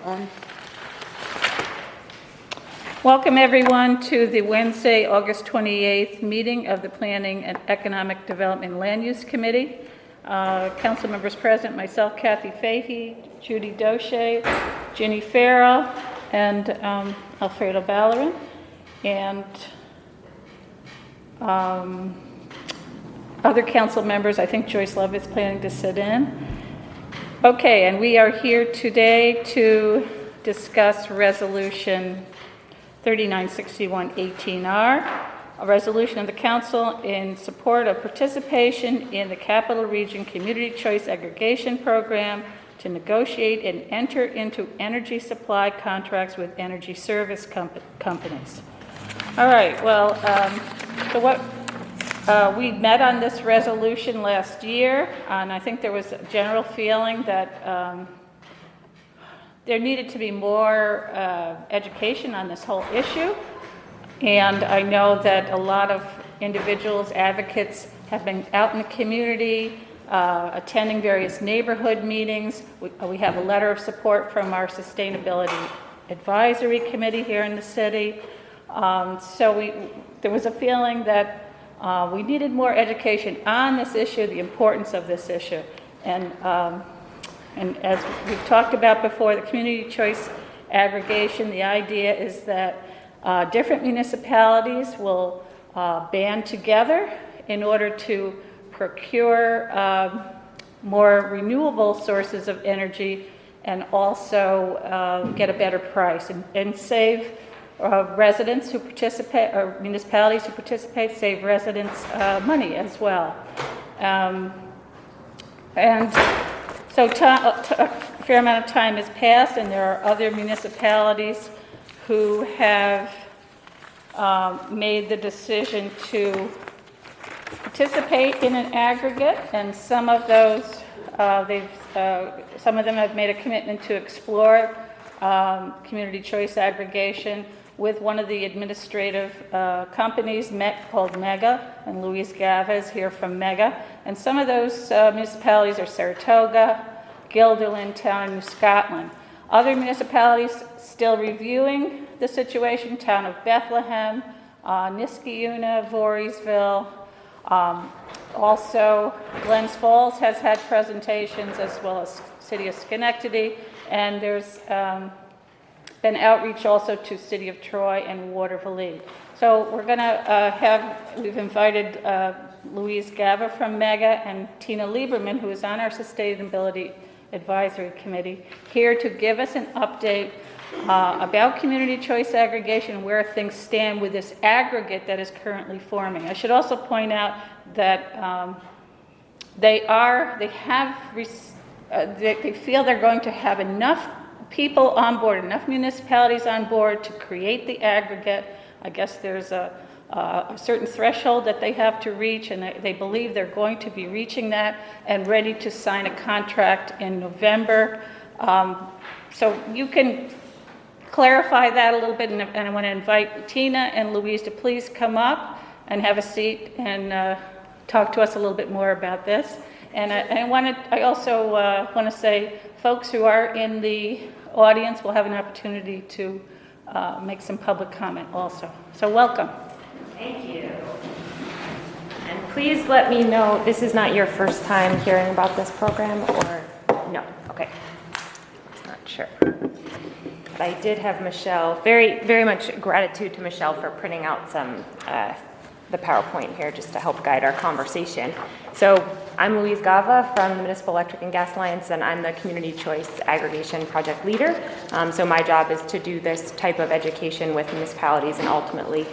on. Welcome everyone to the Wednesday, August 28th meeting of the Planning and Economic Development and Land Use Committee. Council members present, myself, Kathy Fahey, Judy Doche, Ginny Farrell, and Alfredo Ballerin, and other council members. I think Joyce Love is planning to sit in. Okay, and we are here today to discuss Resolution 3961-18R, a resolution of the Council in support of participation in the Capital Region Community Choice Aggregation Program to negotiate and enter into energy supply contracts with energy service companies. All right, well, we met on this resolution last year, and I think there was a general feeling that there needed to be more education on this whole issue. And I know that a lot of individuals, advocates, have been out in the community, attending various neighborhood meetings. We have a letter of support from our Sustainability Advisory Committee here in the city. There was a feeling that we needed more education on this issue, the importance of this issue. And as we've talked about before, the community choice aggregation, the idea is that different municipalities will band together in order to procure more renewable sources of energy and also get a better price and save residents who participate, or municipalities who participate, save residents money as well. So a fair amount of time has passed, and there are other municipalities who have made the decision to participate in an aggregate, and some of those, some of them have made a commitment to explore community choice aggregation with one of the administrative companies called Mega, and Louise Gava is here from Mega. And some of those municipalities are Saratoga, Guilderland Town, and New Scotland. Other municipalities still reviewing the situation: Town of Bethlehem, Niskayuna, Voorheesville. Also, Glens Falls has had presentations, as well as City of Schenectady, and there's been outreach also to City of Troy and Waterville. So we're going to we've invited Louise Gava from Mega and Tina Lieberman, who is on our Sustainability Advisory Committee, here to give us an update about community choice aggregation and where things stand with this aggregate that is currently forming. I should also point out that they feel they're going to have enough people on board, enough municipalities on board to create the aggregate. I guess there's a certain threshold that they have to reach, and they believe they're going to be reaching that and ready to sign a contract in November. So you can clarify that a little bit, and I want to invite Tina and Louise to please come up and have a seat and talk to us a little bit more about this. And I also want to say, folks who are in the audience will have an opportunity to make some public comment also. So welcome. Thank you. And please let me know, this is not your first time hearing about this program, or no? Okay. I'm not sure. But I did have Michelle, very, very much gratitude to Michelle for printing out some the PowerPoint here just to help guide our conversation. So I'm Louise Gava from the Municipal Electric and Gas Alliance, and I'm the Community Choice Aggregation Project Leader. So my job is to do this type of education with municipalities and ultimately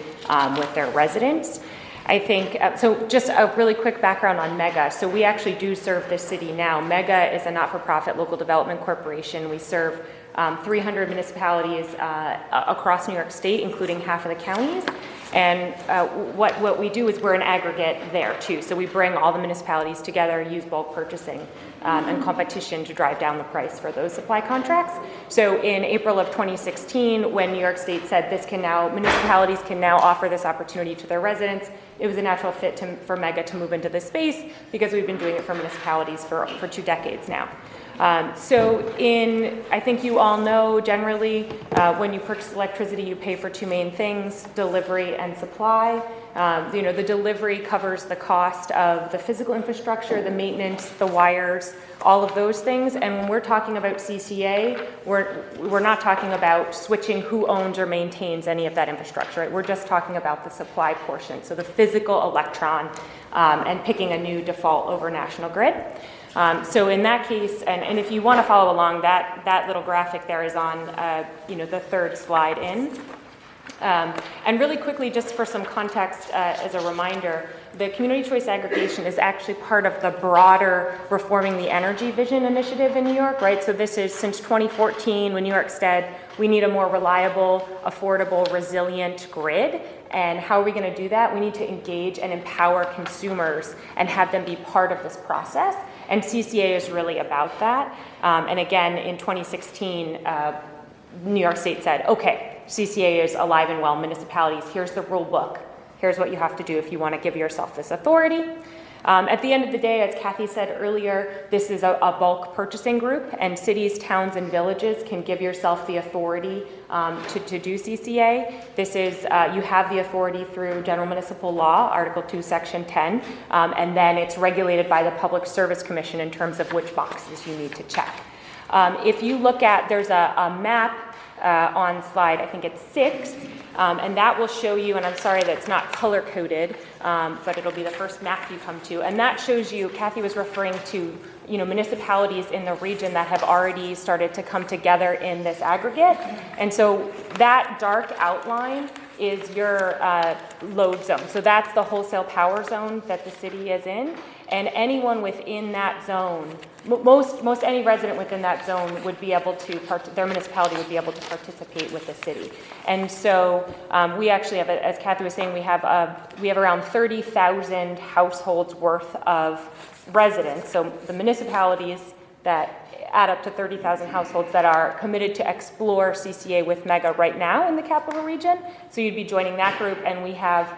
with their residents. I think, so just a really quick background on Mega. So we actually do serve this city now. Mega is a not-for-profit local development corporation. We serve 300 municipalities across New York State, including half of the counties. And what we do is we're an aggregate there too. So we bring all the municipalities together, use bulk purchasing and competition to drive down the price for those supply contracts. So in April of 2016, when New York State said municipalities can now offer this opportunity to their residents, it was a natural fit for Mega to move into this space because we've been doing it for municipalities for 2 decades now. I think you all know generally when you purchase electricity, you pay for two main things, delivery and supply. The delivery covers the cost of the physical infrastructure, the maintenance, the wires, all of those things. And when we're talking about CCA, we're not talking about switching who owns or maintains any of that infrastructure. Right? We're just talking about the supply portion, so the physical electron, and picking a new default over National Grid. So in that case, and if you want to follow along, that little graphic there is on the third slide in. And really quickly, just for some context, as a reminder, the community choice aggregation is actually part of the broader Reforming the Energy Vision initiative in New York, right? So this is since 2014 when New York said we need a more reliable, affordable, resilient grid. And how are we going to do that? We need to engage and empower consumers and have them be part of this process. And CCA is really about that. And again, in 2016, New York State said, okay, CCA is alive and well, municipalities, here's the rule book. Here's what you have to do if you want to give yourself this authority. At the end of the day, as Kathy said earlier, this is a bulk purchasing group, and cities, towns, and villages can give yourself the authority to do CCA. This is, you have the authority through General Municipal Law, Article 2, Section 10, and then it's regulated by the Public Service Commission in terms of which boxes you need to check. If you look at, there's a map on slide, I think it's 6, and that will show you, and I'm sorry that it's not color-coded, but it'll be the first map you come to, and that shows you, Kathy was referring to, municipalities in the region that have already started to come together in this aggregate, and so that dark outline is your load zone. So that's the wholesale power zone that the city is in, and anyone within that zone, most any resident within that zone would be able to, their municipality would be able to participate with the city. And so we actually have, as Kathy was saying, we have around 30,000 households worth of residents. So the municipalities that add up to 30,000 households that are committed to explore CCA with Mega right now in the capital region. So you'd be joining that group, and we have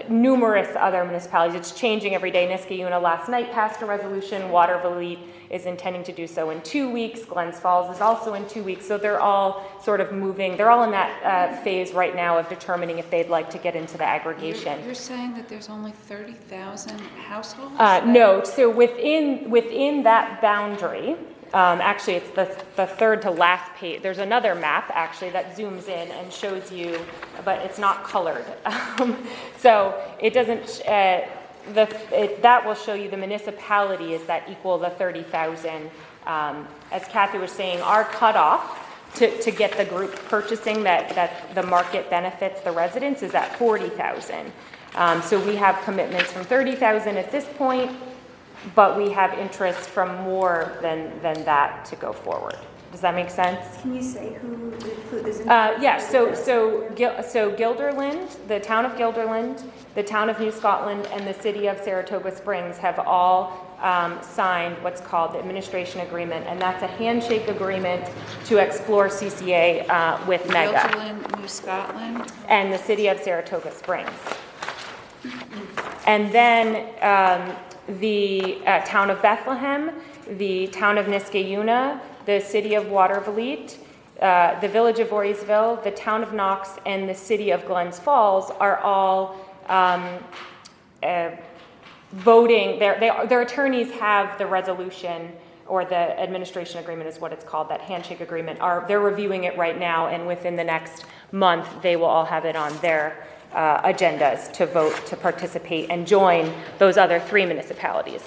numerous other municipalities. It's changing every day. Niskayuna last night passed a resolution. Waterville is intending to do so in 2 weeks. Glens Falls is also in 2 weeks. So they're all sort of moving. They're all in that phase right now of determining if they'd like to get into the aggregation. You're saying that there's only 30,000 households? No. So within that boundary, actually, it's the third to last page. There's another map, actually, that zooms in and shows you, but it's not colored. So it doesn't, that will show you the municipalities that equal the 30,000. As Kathy was saying, our cutoff to get the group purchasing that the market benefits the residents is at 40,000. So we have commitments from 30,000 at this point, but we have interest from more than that to go forward. Does that make sense? Can you say who is in? Yeah, so Guilderland, the town of Guilderland, the town of New Scotland, and the city of Saratoga Springs have all signed what's called the administration agreement, and that's a handshake agreement to explore CCA with Mega. Guilderland, New Scotland. And the city of Saratoga Springs. And then the town of Bethlehem, the town of Niskayuna, the city of Waterville, the village of Voorheesville, the town of Knox, and the city of Glens Falls are all voting. Their attorneys have the resolution, or the administration agreement is what it's called, that handshake agreement. They're reviewing it right now, and within the next month, they will all have it on their agendas to vote to participate and join those other 3 municipalities.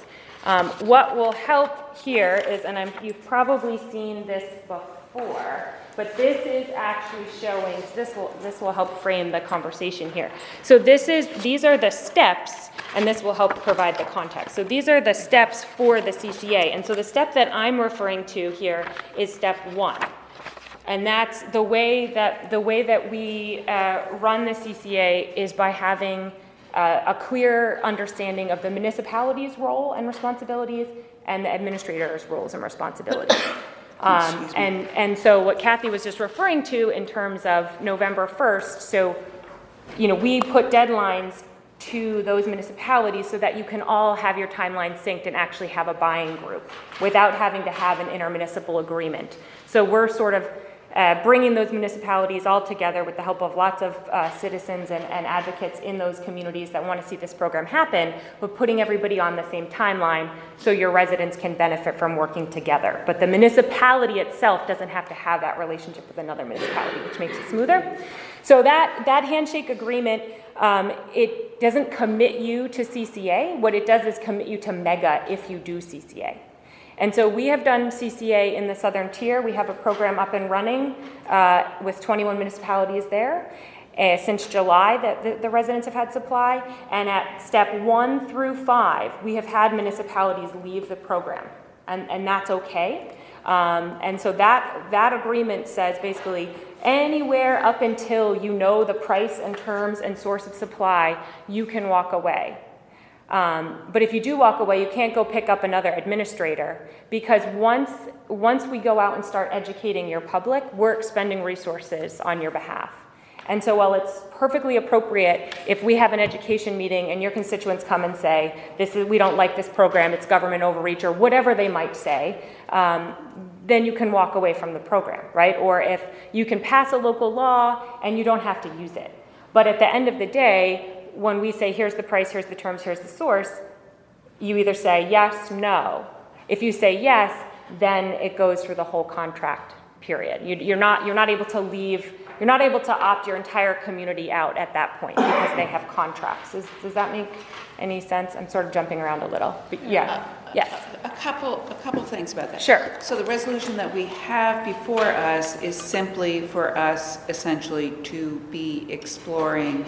What will help here is, and you've probably seen this before, but this is actually showing, this will help frame the conversation here. So these are the steps, and this will help provide the context. So these are the steps for the CCA, and so the step that I'm referring to here is step 1. And that's the way that we run the CCA is by having a clear understanding of the municipality's role and responsibilities and the administrator's roles and responsibilities. And so what Kathy was just referring to in terms of November 1st, so we put deadlines to those municipalities so that you can all have your timeline synced and actually have a buying group without having to have an intermunicipal agreement. So we're sort of bringing those municipalities all together with the help of lots of citizens and advocates in those communities that want to see this program happen, but putting everybody on the same timeline so your residents can benefit from working together. But the municipality itself doesn't have to have that relationship with another municipality, which makes it smoother. So that handshake agreement, it doesn't commit you to CCA. What it does is commit you to MEGA if you do CCA. And so we have done CCA in the Southern Tier. We have a program up and running with 21 municipalities there since July that the residents have had supply. And at step 1 through 5, we have had municipalities leave the program, and that's okay. And so that agreement says basically anywhere up until you know the price and terms and source of supply, you can walk away. But if you do walk away, you can't go pick up another administrator, because once we go out and start educating your public, we're expending resources on your behalf. And so while it's perfectly appropriate if we have an education meeting and your constituents come and say, we don't like this program, it's government overreach, or whatever they might say, then you can walk away from the program, right? Or if you can pass a local law and you don't have to use it. But at the end of the day, when we say, here's the price, here's the terms, here's the source, you either say yes, no. If you say yes, then it goes through the whole contract period. You're not able to leave, you're not able to opt your entire community out at that point because they have contracts. Does that make any sense? I'm sort of jumping around a little. But yeah, yes. A couple things about that. Sure. So the resolution that we have before us is simply for us essentially to be exploring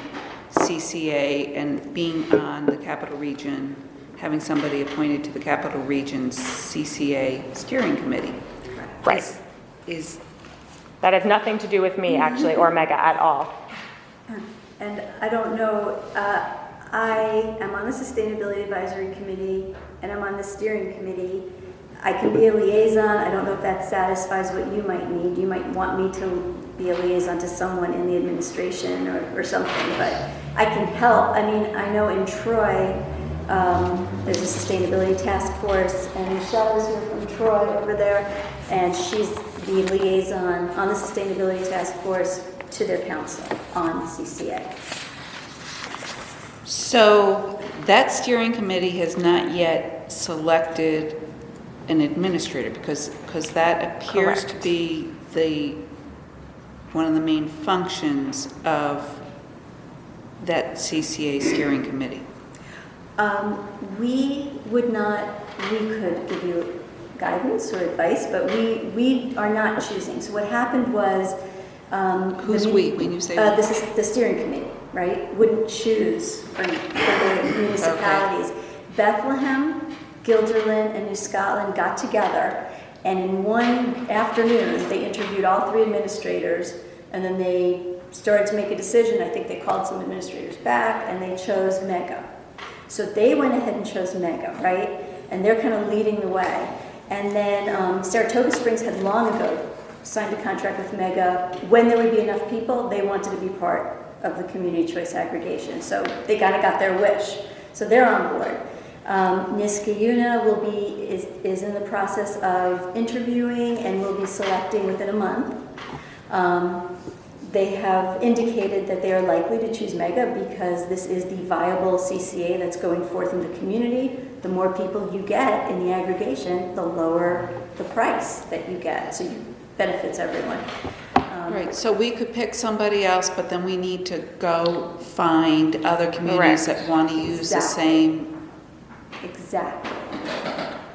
CCA and being on the Capital Region, having somebody appointed to the Capital Region's CCA steering committee. Right. Is That has nothing to do with me, actually, or Mega at all. And I don't know, I am on the Sustainability Advisory Committee, and I'm on the steering committee. I can be a liaison. I don't know if that satisfies what you might need. You might want me to be a liaison to someone in the administration or something, but I can help. I mean, I know in Troy, there's a sustainability task force, and Michelle is here from Troy over there, and she's the liaison on the sustainability task force to their council on CCA. So that steering committee has not yet selected an administrator because that appears to be one of the main functions of that CCA steering committee. We could give you guidance or advice, but we are not choosing. So what happened was... Who's we, when you say we? This is the steering committee, right? Wouldn't choose for the municipalities. Okay. Bethlehem, Guilderland, and New Scotland got together, and in one afternoon, they interviewed all 3 administrators, and then they started to make a decision. I think they called some administrators back, and they chose MEGA. So they went ahead and chose MEGA, right? And they're kind of leading the way. And then Saratoga Springs had long ago signed a contract with MEGA. When there would be enough people, they wanted to be part of the community choice aggregation. So they kind of got their wish. So they're on board. Niskayuna is in the process of interviewing and will be selecting within a month. They have indicated that they are likely to choose MEGA because this is the viable CCA that's going forth in the community. The more people you get in the aggregation, the lower the price that you get. So it benefits everyone. Right, so we could pick somebody else, but then we need to go find other communities that want to use the same. Exactly.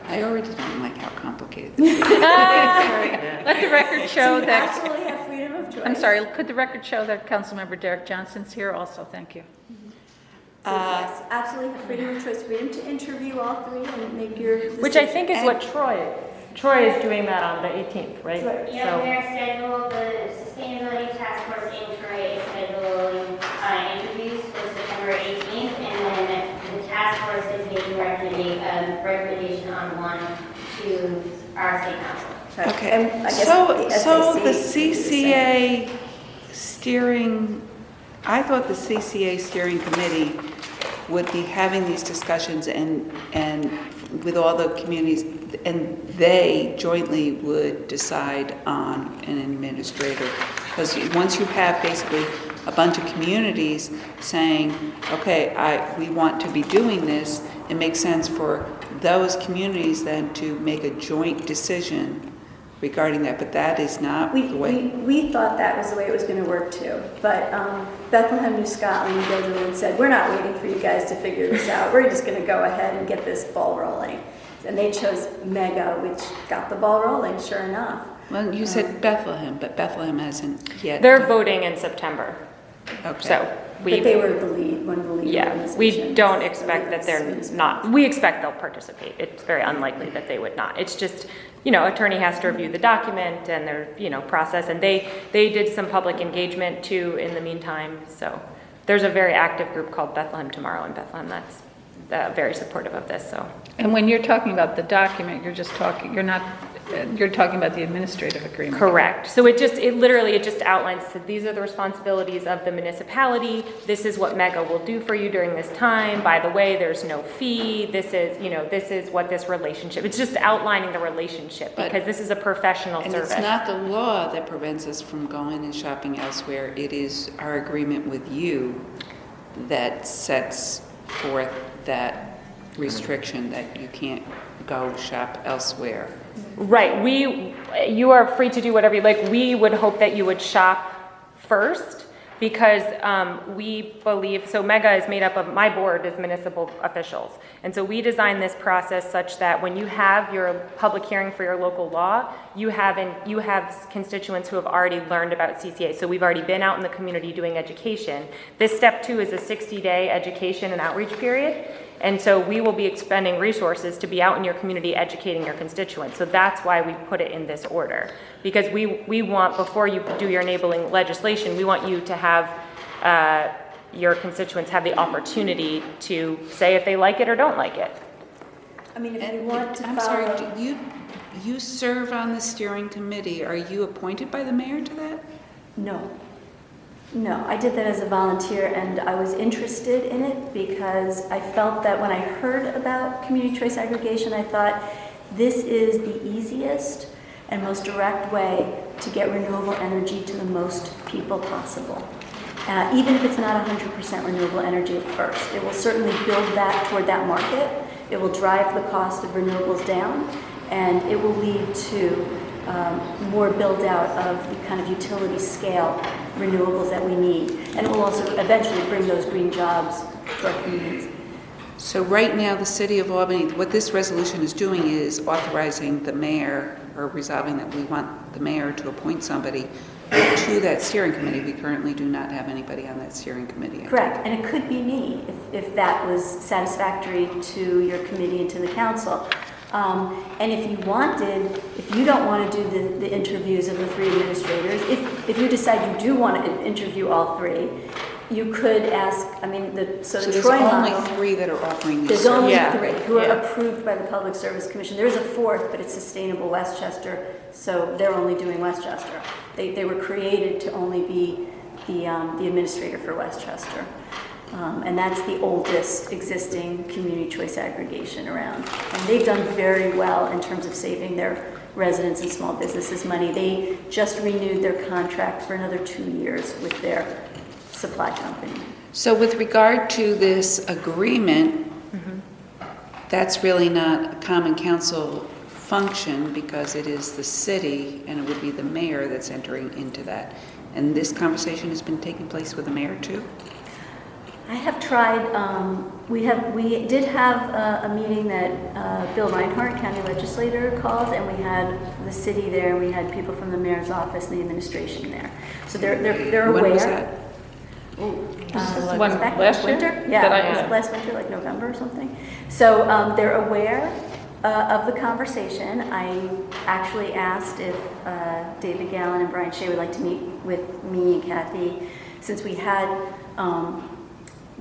I already don't like how complicated this is. Let the record show You that, absolutely have freedom of choice. I'm sorry, could the record show that Councilmember Derek Johnson's here also? Thank you. So yes, absolutely have freedom of choice, freedom to interview all 3 and make your decision. Which I think is what Troy is doing that on the 18th, right? Right. Yeah, we are scheduled, the Sustainability Task Force in Troy is scheduling interviews for September 18th, and then the task force is making recommendation on one to our state council. Right. Okay, And I guess so the SAC would be the same. CCA steering, I thought the CCA steering committee would be having these discussions and with all the communities, and they jointly would decide on an administrator. Because once you have basically a bunch of communities saying, okay, we want to be doing this, it makes sense for those communities then to make a joint decision regarding that, but that is not the way. We thought that was the way it was going to work too, but Bethlehem, New Scotland, and Guilderland said, we're not waiting for you guys to figure this out. We're just going to go ahead and get this ball rolling. And they chose Mega, which got the ball rolling, sure enough. Well, you said Bethlehem, but Bethlehem hasn't yet. They're voting in September. Okay. So But they were the lead, one of the lead yeah, organizations. we don't expect that they're not. We expect they'll participate. It's very unlikely that they would not. It's just, attorney has to review the document and their, process. And they did some public engagement too in the meantime. So there's a very active group called Bethlehem Tomorrow in Bethlehem that's very supportive of this. So. And when you're talking about the document, you're talking about the administrative agreement. Correct. So it literally outlines that these are the responsibilities of the municipality. This is what Mega will do for you during this time. By the way, there's no fee. This is what this relationship. It's just outlining the relationship because this is a professional service. And it's not the law that prevents us from going and shopping elsewhere. It is our agreement with you that sets forth that restriction that you can't go shop elsewhere. Right. You are free to do whatever you like. We would hope that you would shop first because we believe, so Mega is made up of, my board is municipal officials. And so we designed this process such that when you have your public hearing for your local law, you have constituents who have already learned about CCA. So we've already been out in the community doing education. This step 2 is a 60-day education and outreach period. And so we will be expending resources to be out in your community educating your constituents. So that's why we put it in this order. Because we want, before you do your enabling legislation, we want you to have your constituents have the opportunity to say if they like it or don't like it. I mean, if you want to I'm follow... sorry, you serve on the steering committee. Are you appointed by the mayor to that? No, I did that as a volunteer and I was interested in it because I felt that when I heard about community choice aggregation, I thought this is the easiest and most direct way to get renewable energy to the most people possible. Even if it's not 100% renewable energy at first, it will certainly build that toward that market. It will drive the cost of renewables down and it will lead to more build out of the kind of utility scale renewables that we need. And it will also eventually bring those green jobs to our communities. So right now, the city of Albany, what this resolution is doing is authorizing the mayor, or resolving that we want the mayor to appoint somebody to that steering committee. We currently do not have anybody on that steering committee. Correct, and it could be me if that was satisfactory to your committee and to the council. And if you don't want to do the interviews of the 3 administrators, if you decide you do want to interview all 3, you could ask, so the there's Troy only model, 3 that are offering these there's only services. 3 who are approved by the Public Service Commission. There is a 4th, but it's Sustainable Westchester, so they're only doing Westchester. They were created to only be the administrator for Westchester. And that's the oldest existing community choice aggregation around. And they've done very well in terms of saving their residents and small businesses money. They just renewed their contract for another 2 years with their supply company. So with regard to this agreement, that's really not a common council function because it is the city and it would be the mayor that's entering into that. And this conversation has been taking place with the mayor too? I have tried, we did have a meeting that Bill Reinhardt, county legislator, called, and we had the city there, we had people from the mayor's office and the administration there. So they're aware. When was that? Back last year? winter? Yeah, That it was last winter, like November or something. So they're aware of the conversation. I actually asked if David Gallen and Brian Shea would like to meet with me and Kathy, since we had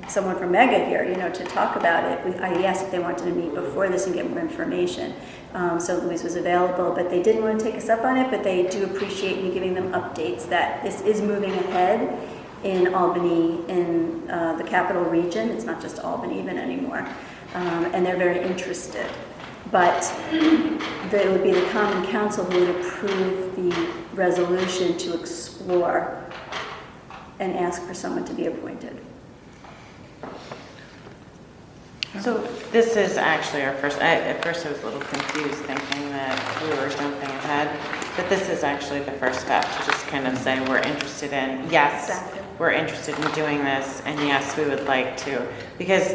someone from Mega here, to talk about it. I asked if they wanted to meet before this and get more information. So Louise was available, but they didn't want to take us up on it, but they do appreciate me giving them updates that this is moving ahead in Albany, in the capital region. It's not just Albany even anymore. And they're very interested. But it would be the Common Council who would approve the resolution to explore and ask for someone to be appointed. So this is actually our first, at first I was a little confused thinking that we were jumping ahead, but this is actually the first step to just kind of say we're interested in, yes, Exactly. we're interested in doing this, and yes, we would like to. Because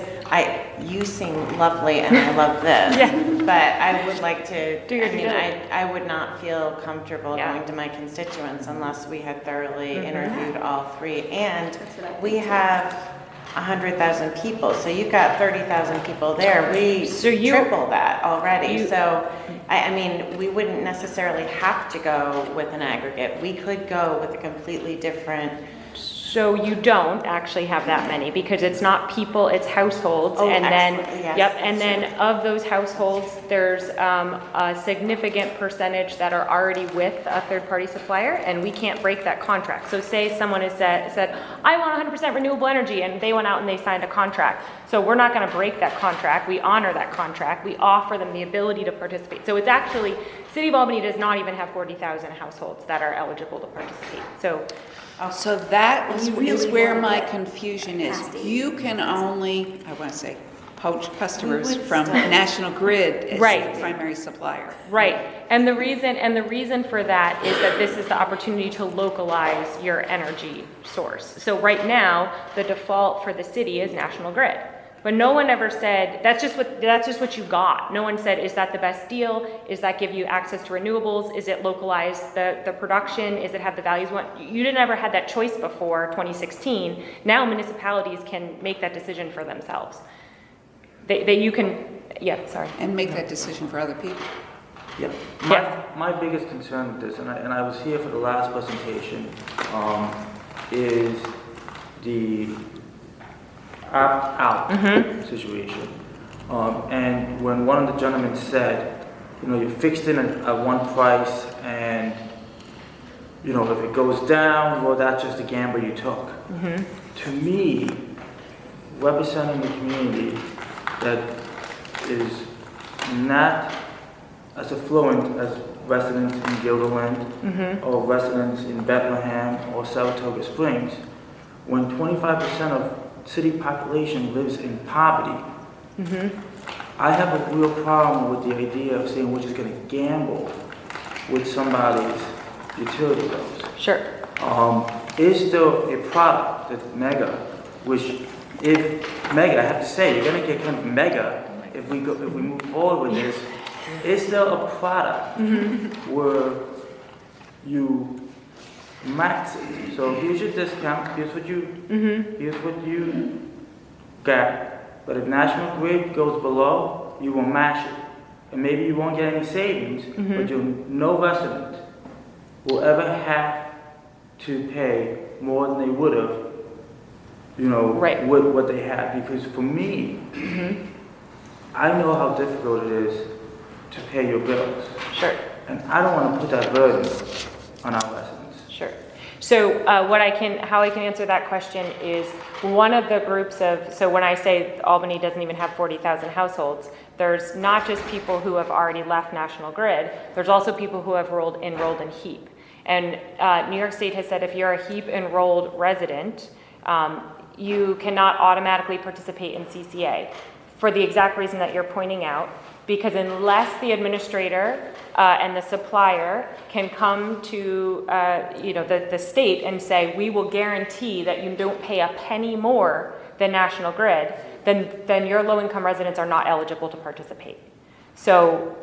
you seem lovely and I love this, but I would like to, Do your due diligence. I would not feel comfortable Yeah. going to my constituents unless we had thoroughly interviewed all three. And That's what I we think, too. have 100,000 people, so you've got 30,000 people there. We So you- triple that already. you- So, I mean, we wouldn't necessarily have to go with an aggregate. We could go with a completely different. So you don't actually have that many because it's not people, it's households. Oh, And then, excellent. Yes, yep, that's and then of those households, there's a significant percentage that are already with a third-party supplier and we can't break that contract. So say someone has said, I want 100% renewable energy, and they went out and they signed a contract. So we're not gonna break that contract, we honor that contract, we offer them the ability to participate. So it's actually, City of Albany does not even have 40,000 households that are eligible to participate. So that is You really where wanna my get confusion is. past the You can only, I want to say, poach customers We would from still- National Grid as Right. the primary supplier. Right, and the reason for that is that this is the opportunity to localize your energy source. So right now, the default for the city is National Grid. But no one ever said, that's just what you got. No one said, is that the best deal? Is that give you access to renewables? Is it localize the production? Is it have the values? You didn't ever had that choice before 2016. Now municipalities can make that decision for themselves. You can, yeah, sorry. And make that decision for other people. Yeah. Yes. My biggest concern with this, and I was here for the last presentation, is the opt-out situation. And when one of the gentlemen said, you're fixed in at one price, and if it goes down, well, that's just a gamble you took. To me, representing the community that is not as affluent as residents in Guilderland or residents in Bethlehem or Saratoga Springs, when 25% of city population lives in poverty, I have a real problem with the idea of saying we're just going to gamble with somebody's utility bills. Sure. Is there a product that Mega, which if Mega, I have to say, you're going to get kind of Mega if we move forward with this. Is there a product where you max it? So here's your discount, here's what you got. But if National Grid goes below, you will match it. And maybe you won't get any savings, but no resident will ever have to pay more than they would have, Right. with what they have. Because for me, I know how difficult it is to pay your bills. Sure. And I don't want to put that burden on our residents. Sure. So how I can answer that question is one of the groups of, so when I say Albany doesn't even have 40,000 households, there's not just people who have already left National Grid, there's also people who have enrolled in HEAP. And New York State has said if you're a HEAP enrolled resident, you cannot automatically participate in CCA for the exact reason that you're pointing out, because unless the administrator and the supplier can come to the state and say, we will guarantee that you don't pay a penny more than National Grid, then your low-income residents are not eligible to participate. So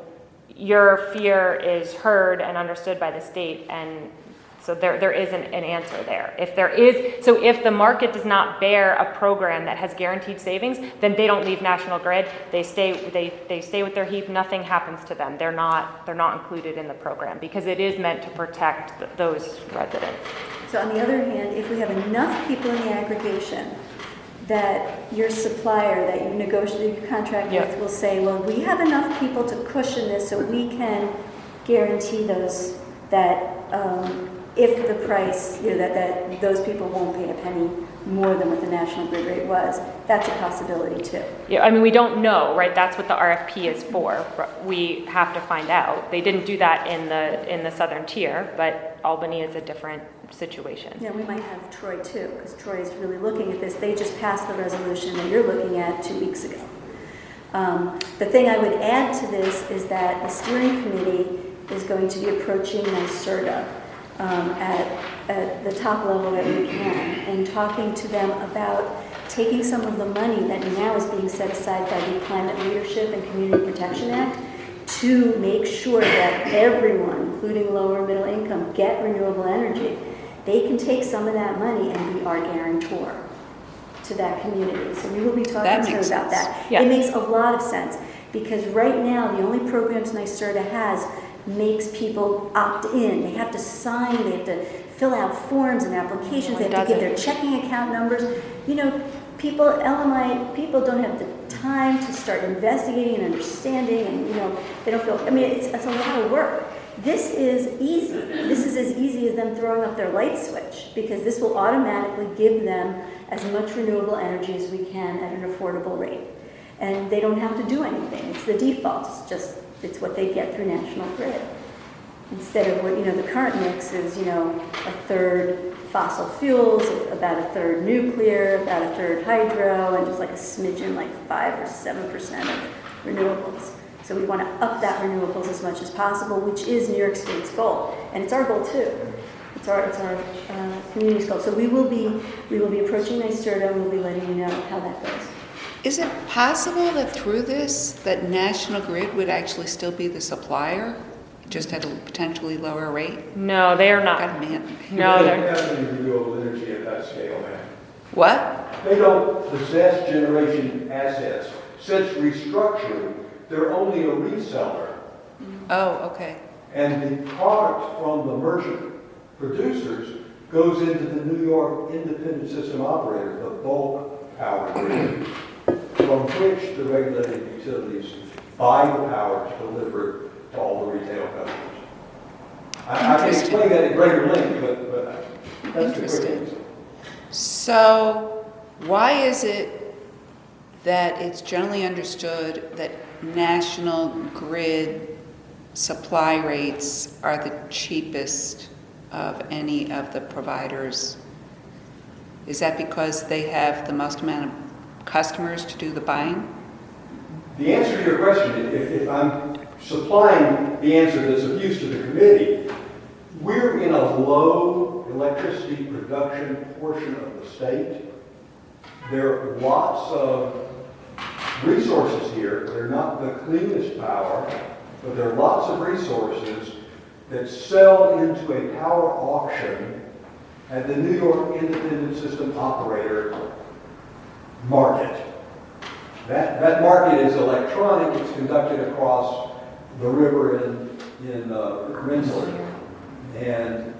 your fear is heard and understood by the state, and so there is an answer there. If the market does not bear a program that has guaranteed savings, then they don't leave National Grid. They stay with their HEAP. Nothing happens to them. They're not included in the program because it is meant to protect those residents. So on the other hand, if we have enough people in the aggregation that your supplier that you negotiate your contract Yeah. with will say, well, we have enough people to cushion this so we can guarantee those that if the price, that those people won't pay a penny more than what the national grid rate was, that's a possibility too. Yeah, I mean, we don't know, right? That's what the RFP is for. We have to find out. They didn't do that in the southern tier, but Albany is a different situation. Yeah, we might have Troy too, because Troy is really looking at this. They just passed the resolution that you're looking at 2 weeks ago. The thing I would add to this is that the steering committee is going to be approaching NYSERDA at the top level that we can, and talking to them about taking some of the money that now is being set aside by the Climate Leadership and Community Protection Act to make sure that everyone, including lower and middle income, get renewable energy. They can take some of that money and be our guarantor to that community. So we will be talking to them about that. Yeah. It makes a lot of sense, because right now the only programs NYSERDA has makes people opt in. They have to sign, they have to fill out forms and applications, they have to give their checking account numbers. People, LMI people don't have the time to start investigating and understanding, and they don't feel, it's a lot of work. This is easy. This is as easy as them throwing up their light switch, because this will automatically give them as much renewable energy as we can at an affordable rate. And they don't have to do anything. It's the default. It's what they get through National Grid. Instead of what, the current mix is, a third fossil fuels, about a third nuclear, about a third hydro, and just like a smidgen, like 5 or 7% of renewables. So we want to up that renewables as much as possible, which is New York State's goal. And it's our goal too. It's our community's goal. So we will be approaching NYSERDA, and we'll be letting you know how that goes. Is it possible that through this, that National Grid would actually still be the supplier, just at a potentially lower rate? No, they are not. God, man. No, They don't they're, have any renewable energy at that scale, man. What? They don't possess generation assets. Since restructuring, they're only a reseller. Oh, okay. And the product from the merchant producers goes into the New York Independent System Operator, the bulk power grid, from which the regulated utilities buy the power to deliver it to all the retail customers. I can explain that at greater length, but that's the quick Interesting. answer. So why is it that it's generally understood that National Grid supply rates are the cheapest of any of the providers? Is that because they have the most amount of customers to do the buying? The answer to your question, if I'm supplying the answer that's of use to the committee, we're in a low electricity production portion of the state. There are lots of resources here. They're not the cleanest power, but there are lots of resources that sell into a power auction at the New York Independent System Operator market. That market is electronic. It's conducted across the river in Rensselaer. And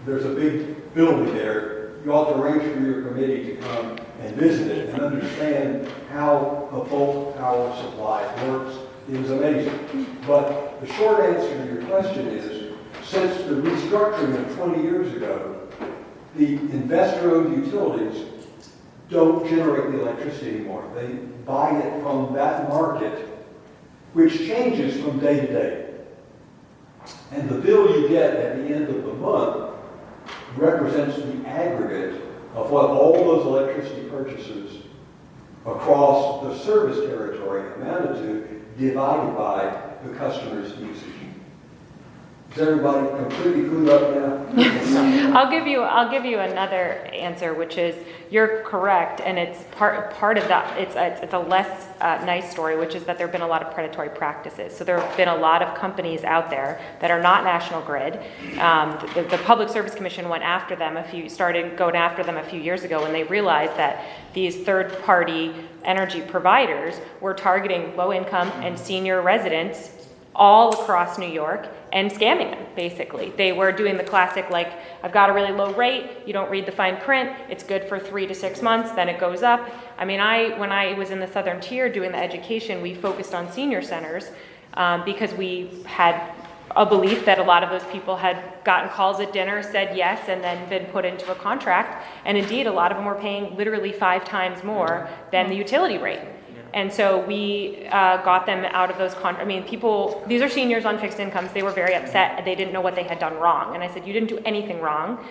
there's a big building there. You ought to arrange for your committee to come and visit it and understand how a bulk power supply works. It is amazing. But the short answer to your question is, since the restructuring of 20 years ago, the investor-owned utilities don't generate the electricity anymore. They buy it from that market, which changes from day to day. And the bill you get at the end of the month represents the aggregate of what all those electricity purchases across the service territory amounted to, divided by the customer's usage. Is everybody completely clued up now? I'll give you another answer, which is you're correct, and it's part of that. It's a less nice story, which is that there have been a lot of predatory practices. So there have been a lot of companies out there that are not National Grid. The Public Service Commission went after them started going after them a few years ago when they realized that these third-party energy providers were targeting low-income and senior residents all across New York and scamming them, basically. They were doing the classic, like, I've got a really low rate, you don't read the fine print, it's good for 3 to 6 months, then it goes up. I mean, when I was in the Southern Tier doing the education, we focused on senior centers because we had a belief that a lot of those people had gotten calls at dinner, said yes, and then been put into a contract. And indeed, a lot of them were paying literally 5 times more than the utility rate. And so we got them out of those people, these are seniors on fixed incomes. They were very upset. They didn't know what they had done wrong. And I said, you didn't do anything wrong.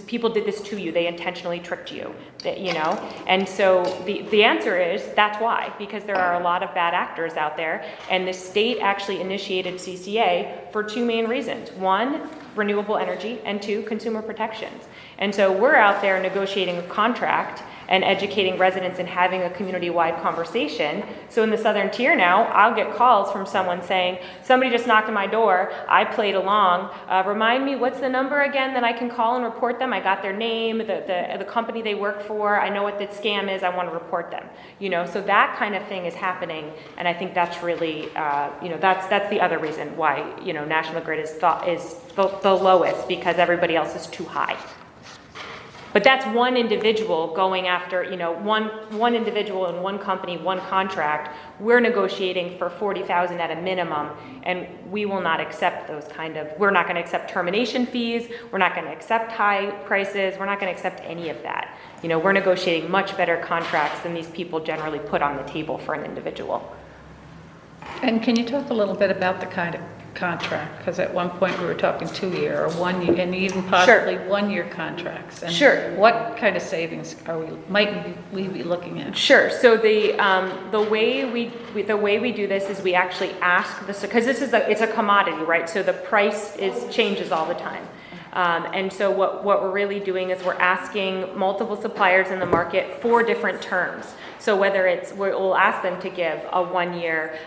People did this to you. They intentionally tricked you, And so the answer is, that's why, because there are a lot of bad actors out there. And the state actually initiated CCA for 2 main reasons. 1, renewable energy, and 2, consumer protections. And so we're out there negotiating a contract and educating residents and having a community-wide conversation. So in the Southern Tier now, I'll get calls from someone saying, somebody just knocked on my door, I played along, remind me, what's the number again that I can call and report them? I got their name, the company they work for, I know what the scam is, I want to report them. So that kind of thing is happening, and I think that's really, that's the other reason why, National Grid is the lowest, because everybody else is too high. But that's one individual going after, one individual in one company, one contract. We're negotiating for $40,000 at a minimum, and we will not accept we're not going to accept termination fees. We're not going to accept high prices. We're not going to accept any of that. We're negotiating much better contracts than these people generally put on the table for an individual. And can you talk a little bit about the kind of contract? Because at one point we were talking 2-year or 1 year, and even possibly 1-year contracts. And Sure. what kind of savings might we be looking at? Sure. So the way we do this is we actually ask because it's a commodity, right? So the price changes all the time. And so what we're really doing is we're asking multiple suppliers in the market for different terms. So whether we'll ask them to give a 1 year,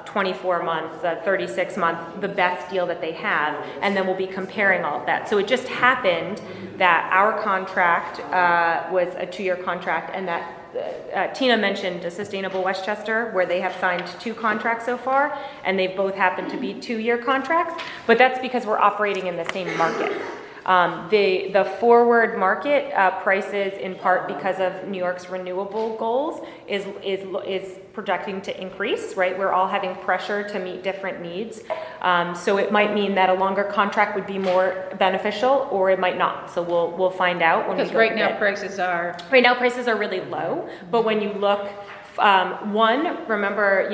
24 months, a 36 month, the best deal that they have, and then we'll be comparing all of that. So it just happened that our contract was a 2-year contract, and that Tina mentioned Sustainable Westchester, where they have signed 2 contracts so far, and they both happen to be 2-year contracts, but that's because we're operating in the same market. The forward market prices, in part because of New York's renewable goals, is projecting to increase, right? We're all having pressure to meet different needs. So it might mean that a longer contract would be more beneficial, or it might not. So we'll find out when we Because right now prices are really low, but when you look, remember,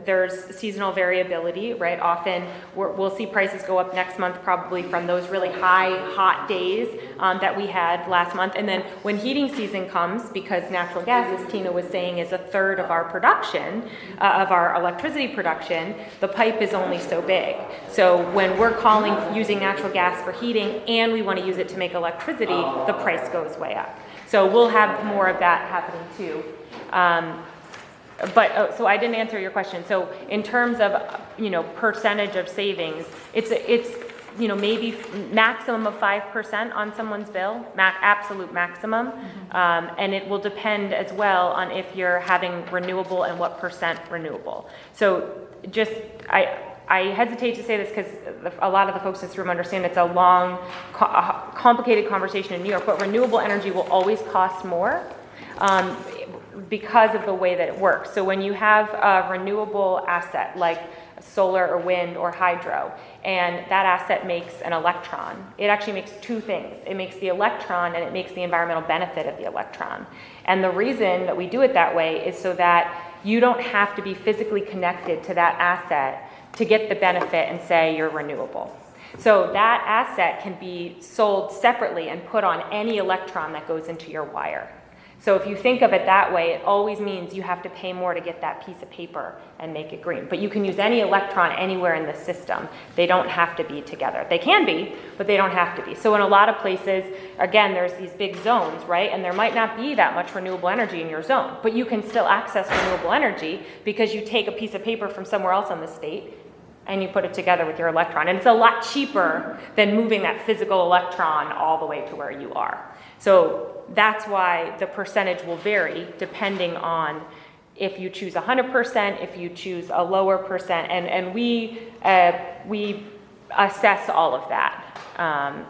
there's seasonal variability, right? Often we'll see prices go up next month, probably from those really hot days that we had last month. And then when heating season comes, because natural gas, as Tina was saying, is a third of our production, of our electricity production, the pipe is only so big. So when we're using natural gas for heating and we want to use it to make electricity, the price goes way up. So we'll have more of that happening too. So I didn't answer your question. So in terms of, percentage of savings, it's maybe maximum of 5% on someone's bill, absolute maximum. And it will depend as well on if you're having renewable and what percent renewable. So I hesitate to say this because a lot of the folks in this room understand it's a long, complicated conversation in New York, but renewable energy will always cost more. Because of the way that it works. So when you have a renewable asset like solar or wind or hydro, and that asset makes an electron, it actually makes 2 things. It makes the electron and it makes the environmental benefit of the electron. And the reason that we do it that way is so that you don't have to be physically connected to that asset to get the benefit and say you're renewable. So that asset can be sold separately and put on any electron that goes into your wire. So if you think of it that way, it always means you have to pay more to get that piece of paper and make it green. But you can use any electron anywhere in the system. They don't have to be together. They can be, but they don't have to be. So in a lot of places, again, there's these big zones, right? And there might not be that much renewable energy in your zone, but you can still access renewable energy because you take a piece of paper from somewhere else in the state and you put it together with your electron. And it's a lot cheaper than moving that physical electron all the way to where you are. So that's why the percentage will vary depending on if you choose 100%, if you choose a lower percent, and we assess all of that,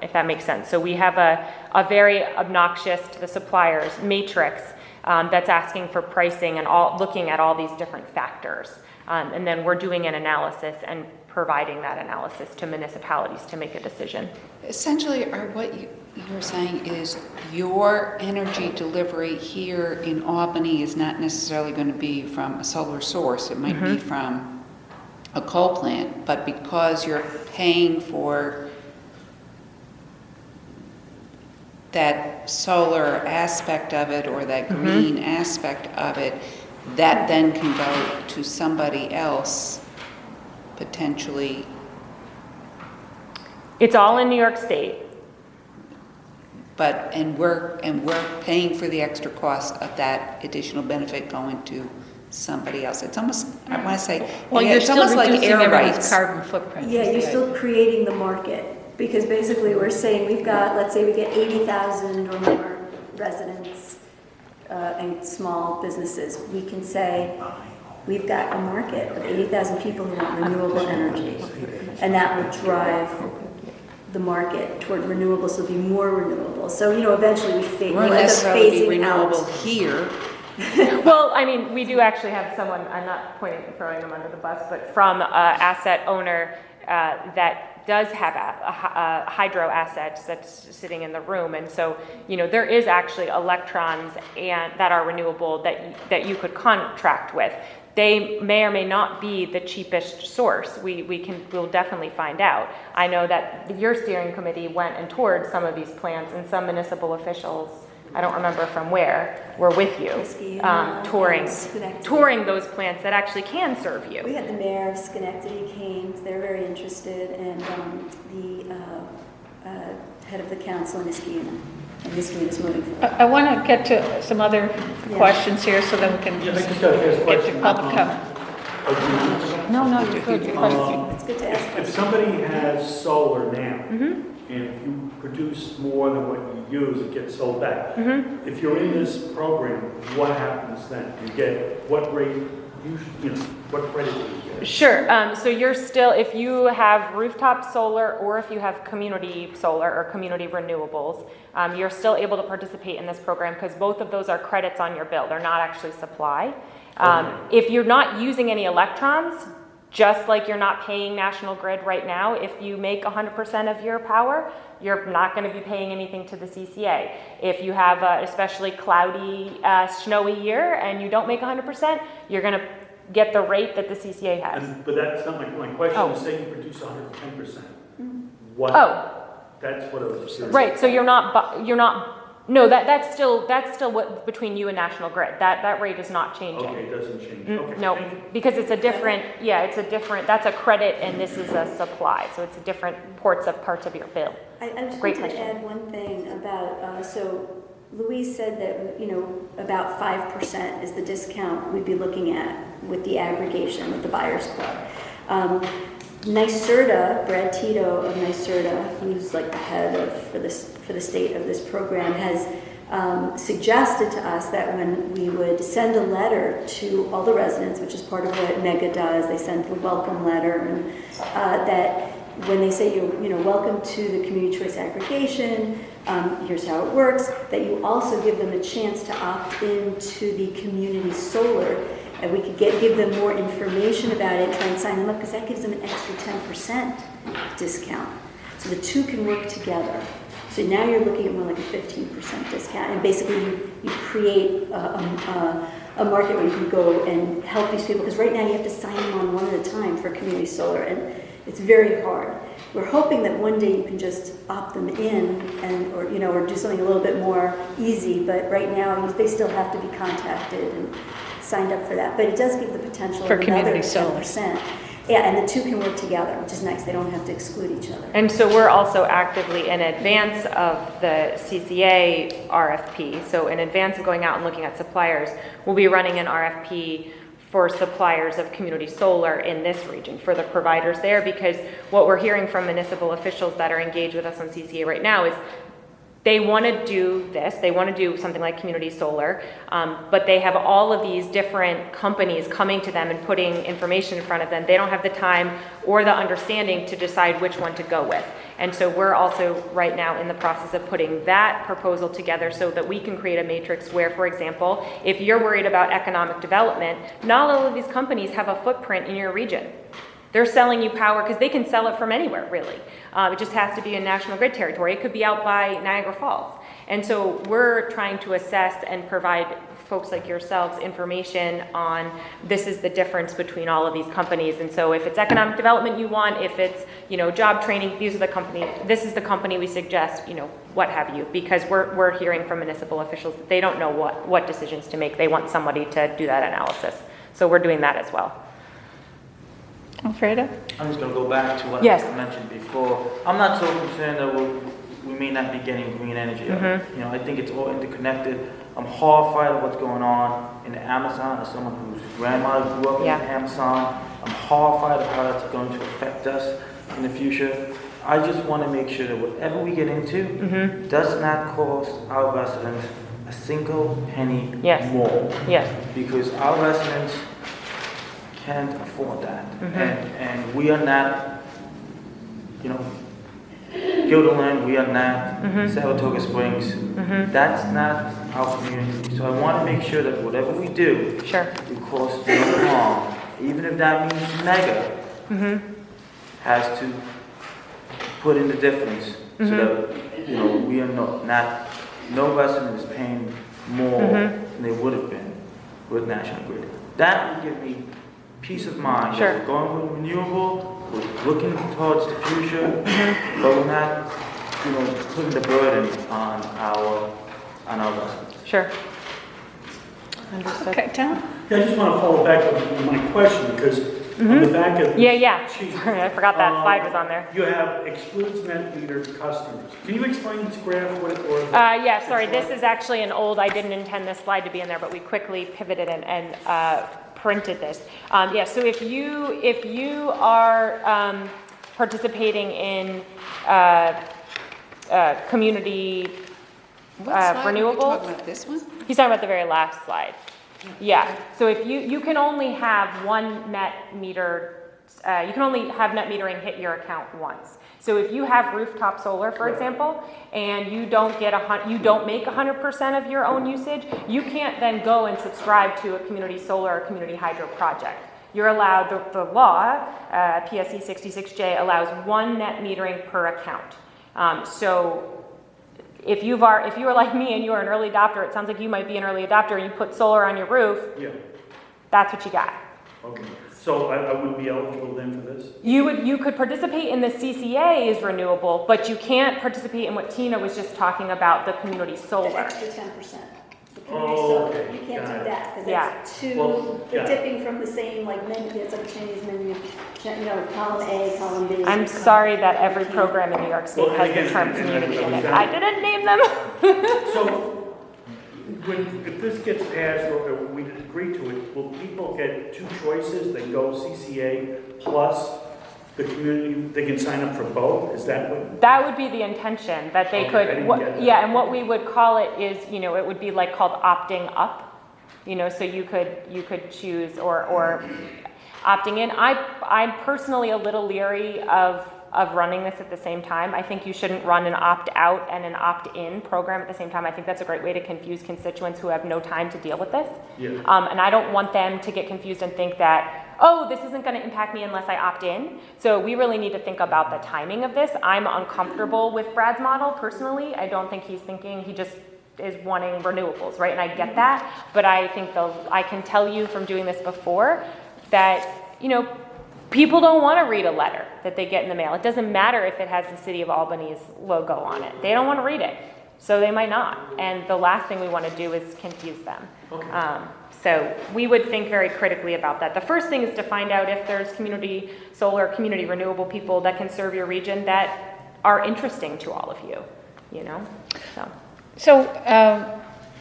if that makes sense. So we have a very obnoxious to the suppliers matrix that's asking for pricing and looking at all these different factors. And then we're doing an analysis and providing that analysis to municipalities to make a decision. Essentially, what you're saying is your energy delivery here in Albany is not necessarily going to be from a solar source. It might be from a coal plant, but because you're paying for that solar aspect of it or that green aspect of it, that then can go to somebody else potentially. It's all in New York State. But, and we're paying for the extra cost of that additional benefit going to somebody else. It's almost, I want to say, Well, yeah, you're it's still almost like reducing air everyone's rights. carbon footprint. Yeah, you're still creating the market, because basically we're saying we've got, let's say we get 80,000 or more residents and small businesses. We can say, we've got a market of 80,000 people who want renewable energy, and that would drive the market toward renewables, so it'll be more renewable. So, eventually we Won't end up necessarily be phasing renewable out. here. Well, I mean, we do actually have someone, I'm not throwing them under the bus, but from an asset owner that does have a hydro assets that's sitting in the room. And so, there is actually electrons that are renewable that you could contract with. They may or may not be the cheapest source. We'll definitely find out. I know that your steering committee went and toured some of these plants, and some municipal officials, I don't remember from where, were with you, touring those plants that actually can serve you. We had the mayor of Schenectady came, they're very interested, and the head of the council in Niskayuna. And Niskayuna is moving forward. I want to get to some other questions here so that we can Yeah, I just got a fast get question. to public comment. No, you're good. It's good to ask. If somebody has solar now, Mm-hmm. and if you produce more than what you use, it gets sold back. Mm-hmm. If you're in this program, what happens then? Do you get, what rate, what credit do you get? Sure. So you're still, if you have rooftop solar or if you have community solar or community renewables, you're still able to participate in this program because both of those are credits on your bill. They're not actually supply. If you're not using any electrons, just like you're not paying National Grid right now, if you make 100% of your power, you're not going to be paying anything to the CCA. If you have an especially cloudy, snowy year and you don't make 100%, you're going to get the rate that the CCA has. But that's not my question. Oh. Is say you produce 110%. What? Oh, That's what I was curious. right. So you're not. No, that's still what between you and National Grid. That rate is not changing. Okay, it doesn't change. Okay. No, Thank you. because it's a different. Yeah, it's a different. That's a credit, and this is a supply. So it's a different parts of your bill. I just Great want to question. add one thing about, so Louise said that, about 5% is the discount we'd be looking at with the aggregation, with the Buyers Club. NYSERDA, Brad Tito of NYSERDA, who's like the head for the state of this program, has suggested to us that when we would send a letter to all the residents, which is part of what MEGA does, they send the welcome letter, and that when they say welcome to the community choice aggregation, here's how it works, that you also give them a chance to opt into the community solar, and we could give them more information about it, try and sign them up, because that gives them an extra 10% discount. So the two can work together. So now you're looking at more like a 15% discount, and basically you create a market where you can go and help these people, because right now you have to sign them on one at a time for community solar, and it's very hard. We're hoping that one day you can just opt them in or do something a little bit more easy, but right now they still have to be contacted and signed up for that. But it does give the potential For of another community solar. 10%. Yeah, and the two can work together, which is nice. They don't have to exclude each other. And so we're also actively in advance of the CCA RFP. So in advance of going out and looking at suppliers, we'll be running an RFP for suppliers of community solar in this region, for the providers there, because what we're hearing from municipal officials that are engaged with us on CCA right now is they want to do this, they want to do something like community solar, but they have all of these different companies coming to them and putting information in front of them. They don't have the time or the understanding to decide which one to go with. And so we're also right now in the process of putting that proposal together so that we can create a matrix where, for example, if you're worried about economic development, not all of these companies have a footprint in your region. They're selling you power because they can sell it from anywhere, really. It just has to be in National Grid territory. It could be out by Niagara Falls. And so we're trying to assess and provide folks like yourselves information on this is the difference between all of these companies. And so if it's economic development you want, if it's, job training, this is the company we suggest, what have you, because we're hearing from municipal officials that they don't know what decisions to make. They want somebody to do that analysis. So we're doing that as well. Alfredo? I'm just gonna go back to what Yes. I mentioned before. I'm not so concerned that we may not be getting green energy. I think it's all interconnected. I'm horrified at what's going on in the Amazon as someone whose grandmother grew up in Yeah. the Amazon. I'm horrified at how that's going to affect us in the future. I just want to make sure that whatever we get into does not cost our residents a single penny Yes. more. Yes. Because our residents can't afford that. And we are not, Guilderland, we are not Saratoga Springs. That's not our community. So I want to make sure that whatever we do, Sure. it costs no harm. Even if that means Mega has to put in the difference so that, we are no resident is paying more than they would have been with National Grid. That would give me peace of mind. Sure. That we're going with renewable, we're looking towards the future, but we're not, putting the burden on our residents. Sure. Understood. Okay, Tom? Yeah, I just want to follow back on my question, because on the back of the Yeah. sheet, Sorry, I forgot that slide was on there. you have excludes net metered customers. Can you explain this graph, or? Yeah, sorry, this is actually I didn't intend this slide to be in there, but we quickly pivoted and printed this. So if you are participating in community What slide are we renewables. talking about, this one? He's talking about the very last slide. Yeah, so if you can only have one net meter, you can only have net metering hit your account once. So if you have rooftop solar, for example, and you don't make 100% of your own usage, you can't then go and subscribe to a community solar or community hydro project. You're allowed, the law, PSE 66J allows one net metering per account. So if you are like me and you are an early adopter, it sounds like you might be an early adopter and you put solar on your roof, Yeah, that's what you got. okay. So I wouldn't be eligible then for this? You could participate in the CCA is renewable, but you can't participate in what Tina was just talking about, the community The solar. extra 10%. The community Oh, solar. okay, You can't got do it. that, because Yeah. that's too, Well, they're yeah. dipping from the same, menu, it's like Chinese menu, column A, column B. I'm sorry that every program in New York State Well, has and the term again, community in it. and I didn't name them. So, if this gets passed or we agree to it, will people get two choices? They go CCA plus the community, they can sign up for both? Is that what? That would be the intention, that they Okay, I could, didn't what- get that. yeah, and what we would call it is, it would be called opting up. So you could choose or opting in. I'm personally a little leery of running this at the same time. I think you shouldn't run an opt-out and an opt-in program at the same time. I think that's a great way to confuse constituents who have no time to deal with this. Yeah. And I don't want them to get confused and think that, this isn't going to impact me unless I opt in. So we really need to think about the timing of this. I'm uncomfortable with Brad's model personally. I don't think he's thinking, he just is wanting renewables, right? And I get that, but I think I can tell you from doing this before that, people don't want to read a letter that they get in the mail. It doesn't matter if it has the City of Albany's logo on it. They don't want to read it, so they might not. And the last thing we want to do is confuse them. Okay. So we would think very critically about that. The first thing is to find out if there's community solar, community renewable people that can serve your region that are interesting to all of you, So,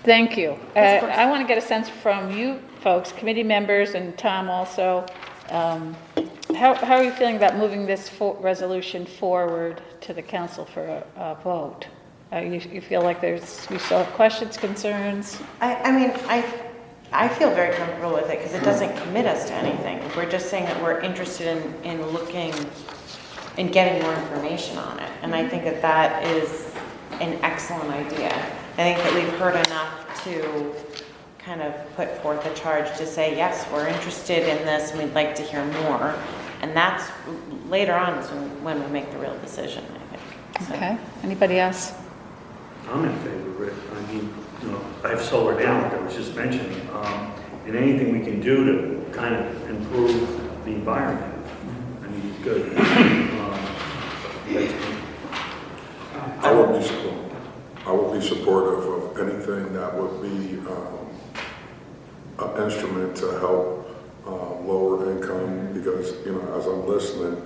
thank you. I want to get a sense from you folks, committee members, and Tom also. How are you feeling about moving this resolution forward to the council for a vote? You feel like you still have questions, concerns? I feel very comfortable with it because it doesn't commit us to anything. We're just saying that we're interested in looking and getting more information on it. And I think that is an excellent idea. I think that we've heard enough to kind of put forth a charge to say, yes, we're interested in this and we'd like to hear more. And that's later on is when we make the real decision, I think. So. Okay, anybody else? I'm in favor of it. I mean, you know, I have solar down, like I was just mentioning, and anything we can do to kind of improve the environment, I mean, it's good. I would be supportive of anything that would be an instrument to help lower income, because, you know, as I'm listening,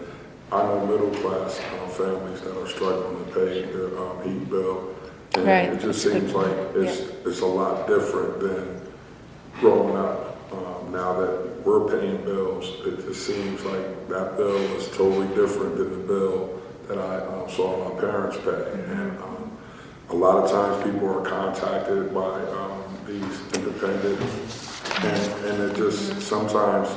I know middle class families that are struggling to pay their heat bill. And Right. it just seems like it's a lot different than growing up. Now that we're paying bills, it just seems like that bill is totally different than the bill that I saw my parents pay. And a lot of times people are contacted by these independents, and it just sometimes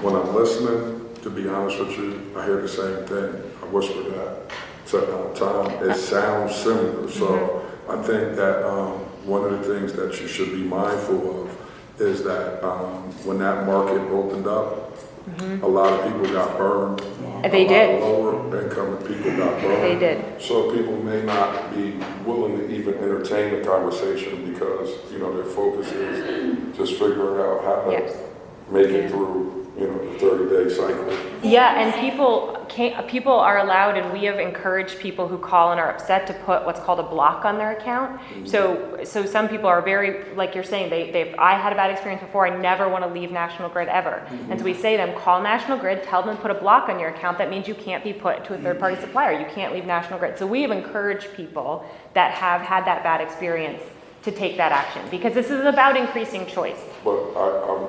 when I'm listening, to be honest with you, I hear the same thing. I whisper that to Tom. It sounds similar. So I think that one of the things that you should be mindful of is that when that market opened up, a lot of people got burned. They did. A lot of lower income people got burned. They did. So people may not be willing to even entertain the conversation because, you know, their focus is just figuring out how to Yes. make it through, you know, the 30-day cycle. Yeah, and people are allowed, and we have encouraged people who call and are upset to put what's called a block on their account. So some people are very, like you're saying, I had a bad experience before, I never want to leave National Grid ever. And so we say to them, call National Grid, tell them to put a block on your account. That means you can't be put to a third-party supplier. You can't leave National Grid. So we have encouraged people that have had that bad experience to take that action, because this is about increasing choice. But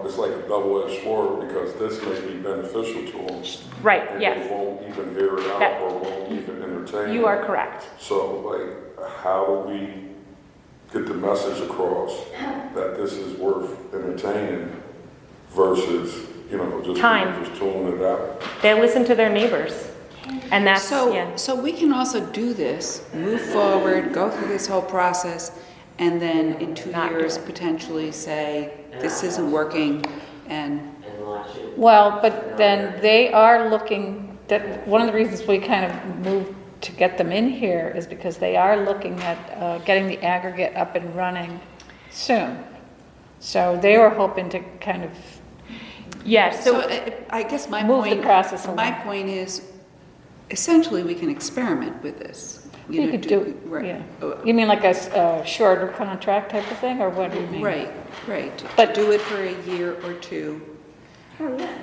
it's like a double-edged sword, because this may be beneficial to them. Right, And yes. they won't even hear it out That- or won't even entertain You it. are correct. So, like, how do we get the message across that this is worth entertaining versus, you know, just Time. just tuning it out? They listen to their neighbors. And that's, yeah. So we can also do this, move forward, go through this whole process, and then in 2 Not do years it. potentially say, this isn't working, and Well, but then they are looking, that, one of the reasons we kind of moved to get them in here is because they are looking at getting the aggregate up and running soon. So they were hoping to kind of, Yeah, so so, I guess my Move the point, process my along. point is, essentially, we can experiment with this. you know, could do, right. yeah. You mean like a shorter contract type of thing, or what do you mean? Right, right. But- To do it for a year or two.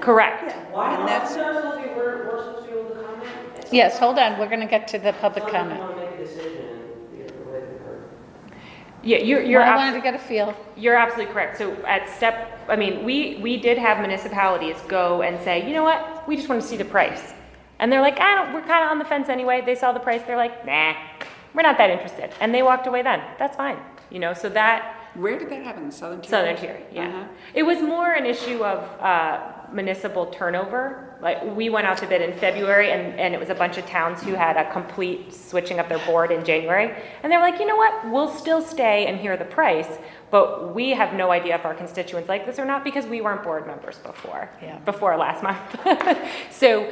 correct. And that's, We're supposed to be able to comment? Yes, hold on, we're gonna get to the public I comment. want to make a decision, you know, with her. Yeah, you're Well, I abs- wanted to get a feel. you're absolutely correct. So at step, I mean, we did have municipalities go and say, you know what, we just want to see the price. And they're like, we're kind of on the fence anyway. They saw the price, they're like, nah, we're not that interested. And they walked away then. That's fine. You know, so that, where did that happen, the Southern Tier? Southern Tier, yeah. Uh-huh. It was more an issue of municipal turnover. Like, we went out to bid in February, and it was a bunch of towns who had a complete switching of their board in January. And they were like, you know what, we'll still stay and hear the price, but we have no idea if our constituents like this or not, because we weren't board members before last month. So,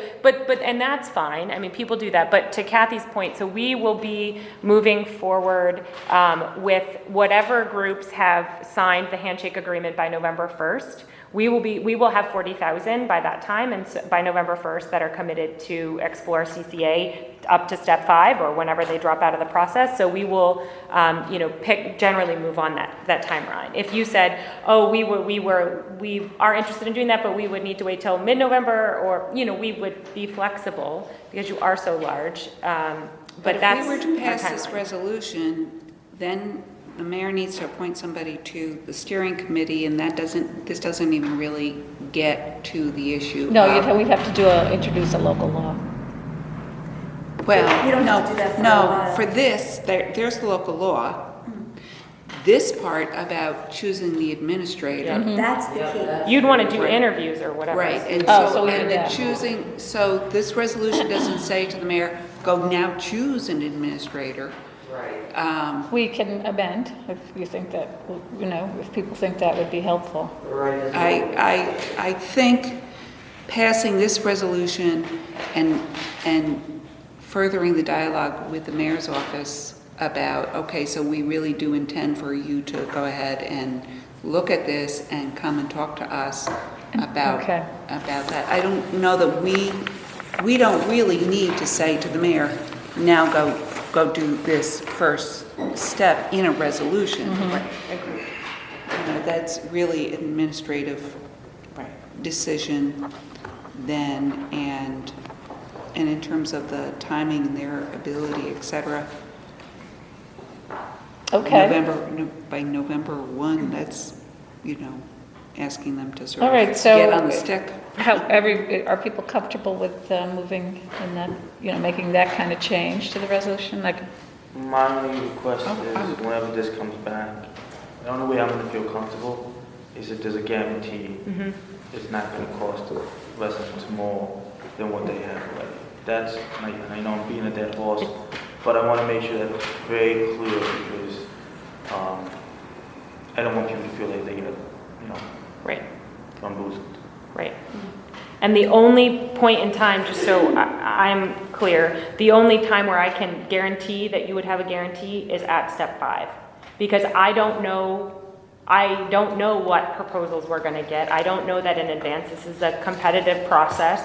and that's fine. I mean, people do that. But to Kathy's point, so we will be moving forward with whatever groups have signed the handshake agreement by November 1st. We will have 40,000 by that time, and by November 1st, that are committed to explore CCA up to step 5 or whenever they drop out of the process. So we will, generally move on that timeline. If you said, oh, we are interested in doing that, but we would need to wait till mid-November, or, we would be flexible because you are so large. But that's if we were to our pass this timeline. resolution, then the mayor needs to appoint somebody to the steering committee, and this doesn't even really get to the issue. No, of- we'd have to introduce a local law. Well, You don't no, have to do that for a no, while. for this, there's the local law. This part about choosing the administrator. That's the key. You'd want to do interviews or whatever. Right, and Oh, so so, we and did the that. choosing, so this resolution doesn't say to the mayor, go now choose an administrator. Right. We can amend if you think that, if people think that would be helpful. Right. I think passing this resolution and furthering the dialogue with the mayor's office about, okay, so we really do intend for you to go ahead and look at this and come and talk to us about Okay. that. I don't know that we don't really need to say to the mayor, now go do this first step in a resolution. That's really administrative decision then, and in terms of the timing and their ability, et cetera. Okay. By November 1, that's, asking them to sort All right, of so get on the stick. Are people comfortable with moving in that, making that kind of change to the resolution? Like, My only request is whenever this comes back, the only way I'm gonna feel comfortable is if there's a guarantee it's not gonna cost the residents more than what they have already. That's, and I know I'm beating a dead horse, but I wanna make sure that it's very clear because, I don't want people to feel like they get, Right. bamboozled. Right. And the only point in time, just so I'm clear, the only time where I can guarantee that you would have a guarantee is at step 5. Because I don't know what proposals we're going to get. I don't know that in advance. This is a competitive process.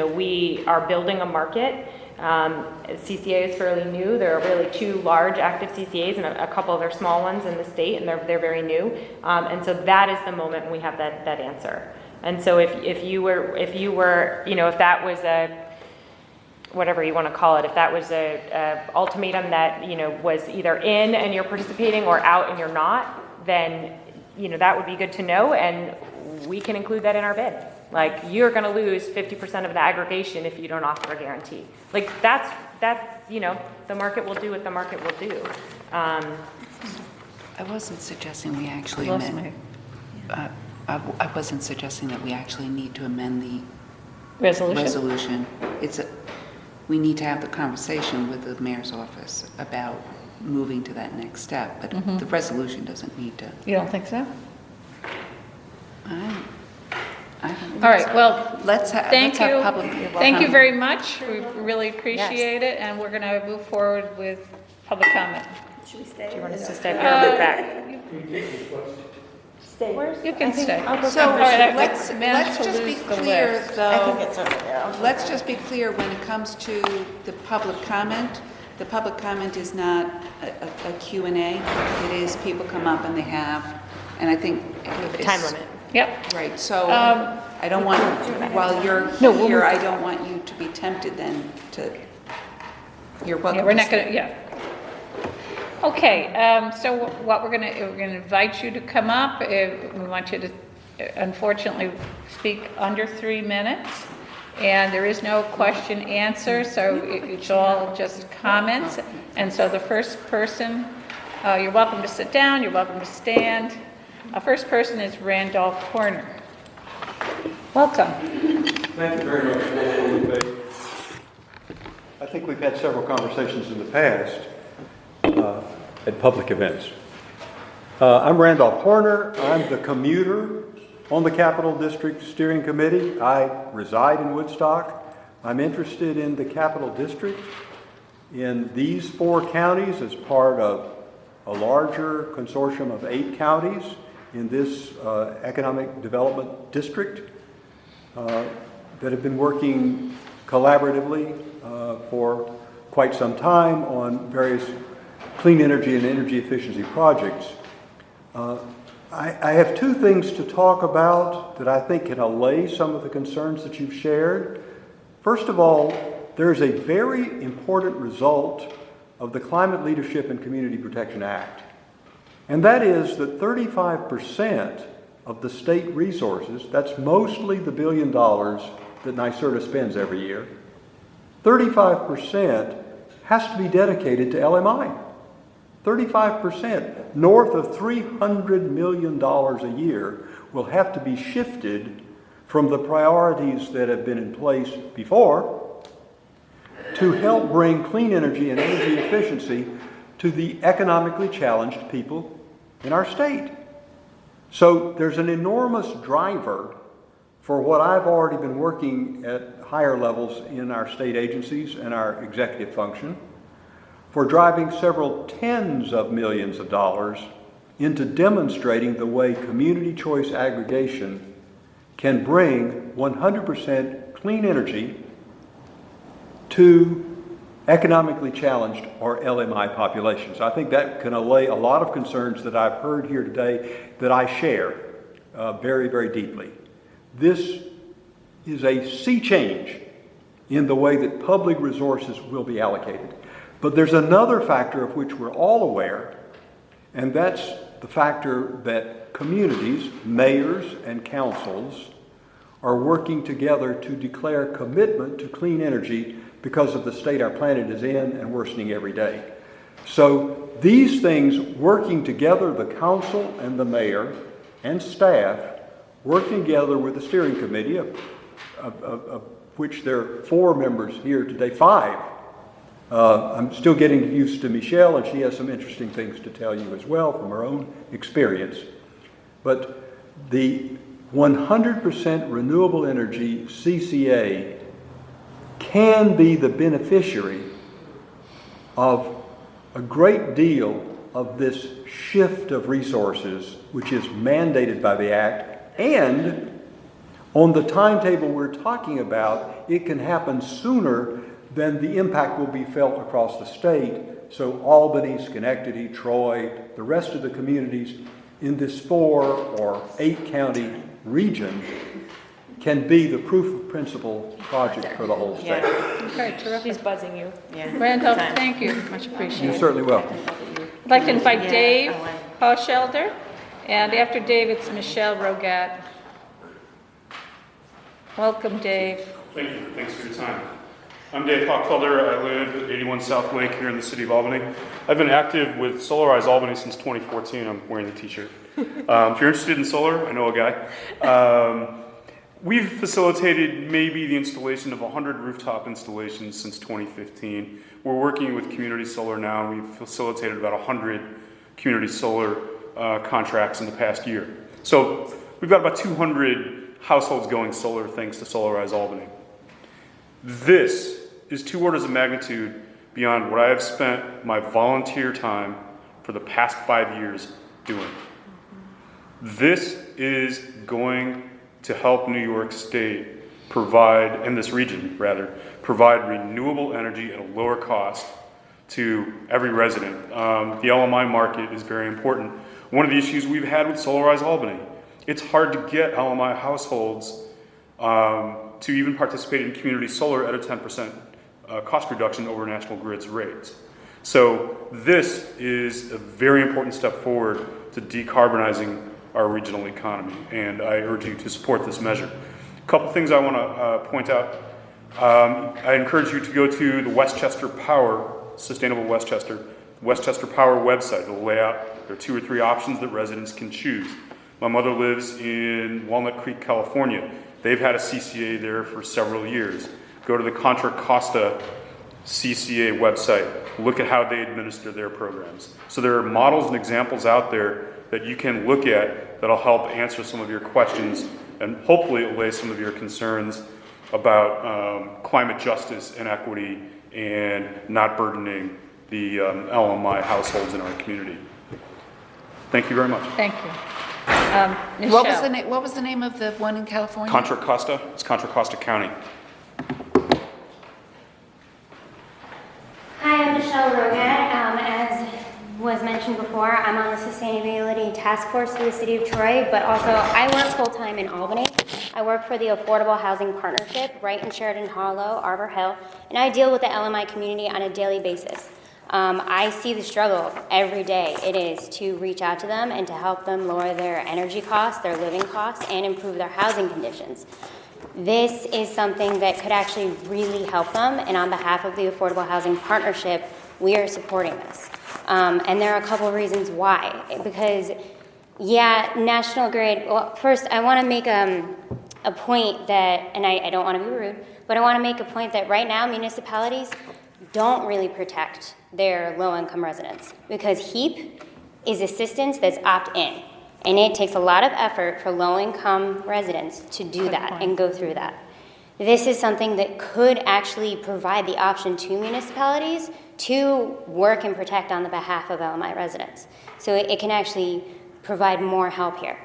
We are building a market. CCA is fairly new. There are really 2 large active CCAs and a couple other small ones in the state, and they're very new. And so that is the moment when we have that answer. And so if that was a, whatever you want to call it, if that was a ultimatum that, was either in and you're participating or out and you're not, then, that would be good to know, and we can include that in our bid. Like, you're going to lose 50% of the aggregation if you don't offer a guarantee. Like, that's, the market will do what the market will do. I wasn't suggesting we actually Lost amend. I wasn't suggesting that we actually need to amend the resolution. We need to have the conversation with the mayor's office about moving to that next step, but the resolution doesn't need to. you don't think so? I don't think All right, so. well, Let's thank have you. public. Thank you very much. We really appreciate it, and we're going to move forward with public comment. Should we stay? Do you want us to stay here or move back? Stay. You can stay. So All right, I let's managed to just be lose the clear, list. I think though. it's over there. Let's just be clear when it comes to the public comment. The public comment is not a Q&A. It is people come up and they have, and I think it's Time limit. Yep. Right, so Um, I don't want, while you're No, we'll here, move I don't want you to be tempted then to, you're welcome. Yeah, we're to not stay. going to, yeah. Okay, so what we're going to invite you to come up. We want you to, unfortunately, speak under 3 minutes. And there is no question answer, so it's all just comments. And so the first person, you're welcome to sit down, you're welcome to stand. First person is Randolph Horner. Welcome. Thank you very much. I think we've had several conversations in the past at public events. I'm Randolph Horner. I'm the commuter on the Capital District Steering Committee. I reside in Woodstock. I'm interested in the Capital District in these 4 counties as part of a larger consortium of 8 counties in this economic development district that have been working collaboratively for quite some time on various clean energy and energy efficiency projects. I have 2 things to talk about that I think can allay some of the concerns that you've shared. First of all, there is a very important result of the Climate Leadership and Community Protection Act. And that is that 35% of the state resources, that's mostly the $1 billion that NYSERDA spends every year, 35% has to be dedicated to LMI. 35%, north of $300 million a year, will have to be shifted from the priorities that have been in place before to help bring clean energy and energy efficiency to the economically challenged people in our state. So there's an enormous driver for what I've already been working at higher levels in our state agencies and our executive function, for driving several tens of millions of dollars into demonstrating the way community choice aggregation can bring 100% clean energy to economically challenged or LMI populations. I think that can allay a lot of concerns that I've heard here today that I share very, very deeply. This is a sea change in the way that public resources will be allocated. But there's another factor of which we're all aware, and that's the factor that communities, mayors, and councils are working together to declare commitment to clean energy because of the state our planet is in and worsening every day. So these things working together, the council and the mayor and staff, working together with the steering committee, of which there are 4 members here today, 5. I'm still getting used to Michelle, and she has some interesting things to tell you as well from her own experience. But the 100% renewable energy CCA can be the beneficiary of a great deal of this shift of resources, which is mandated by the Act, and on the timetable we're talking about, it can happen sooner than the impact will be felt across the state. So Albany, Schenectady, Troy, the rest of the communities in this 4 or 8 county region can be the proof of principle project for the whole state. Yeah. Okay, terrific. She's buzzing you. Yeah. Randolph, Time. thank you, much You're appreciated. certainly welcome. I'd like to invite Yeah, Dave I want- Hoshelder, and after Dave, it's Michelle Rogat. Welcome, Dave. Thank you. Thanks for your time. I'm Dave Hochfelder. I live at 81 South Lake here in the city of Albany. I've been active with Solarize Albany since 2014. I'm wearing the t-shirt. If you're interested in solar, I know a guy. We've facilitated maybe the installation of 100 rooftop installations since 2015. We're working with Community Solar now, and we've facilitated about 100 community solar contracts in the past year. So we've got about 200 households going solar thanks to Solarize Albany. This is 2 orders of magnitude beyond what I have spent my volunteer time for the past 5 years doing. This is going to help New York State provide, and this region rather, provide renewable energy at a lower cost to every resident. The LMI market is very important. One of the issues we've had with Solarize Albany, it's hard to get LMI households to even participate in community solar at a 10% cost reduction over National Grid's rates. So this is a very important step forward to decarbonizing our regional economy, and I urge you to support this measure. A couple things I want to point out. I encourage you to go to the Westchester Power, Sustainable Westchester Power website. It'll lay out, there are 2 or 3 options that residents can choose. My mother lives in Walnut Creek, California. They've had a CCA there for several years. Go to the Contra Costa CCA website. Look at how they administer their programs. So there are models and examples out there that you can look at that'll help answer some of your questions and hopefully allay some of your concerns about climate justice and equity and not burdening the LMI households in our community. Thank you very much. Thank you. What Michelle. was the name of the one in California? Contra Costa, it's Contra Costa County. Hi, I'm Michelle Rogat. As was mentioned before, I'm on the Sustainability Task Force for the City of Troy, but also I work full-time in Albany. I work for the Affordable Housing Partnership right in Sheridan Hollow, Arbor Hill, and I deal with the LMI community on a daily basis. I see the struggle every day it is to reach out to them and to help them lower their energy costs, their living costs, and improve their housing conditions. This is something that could actually really help them, and on behalf of the Affordable Housing Partnership, we are supporting this. And there are a couple of reasons why. Because, yeah, National Grid, well, first I want to make a point that, and I don't want to be rude, But I want to make a point that right now municipalities don't really protect their low-income residents because HEAP is assistance that's opt-in. And it takes a lot of effort for low-income residents to do that and go through that. This is something that could actually provide the option to municipalities to work and protect on the behalf of LMI residents. So it can actually provide more help here.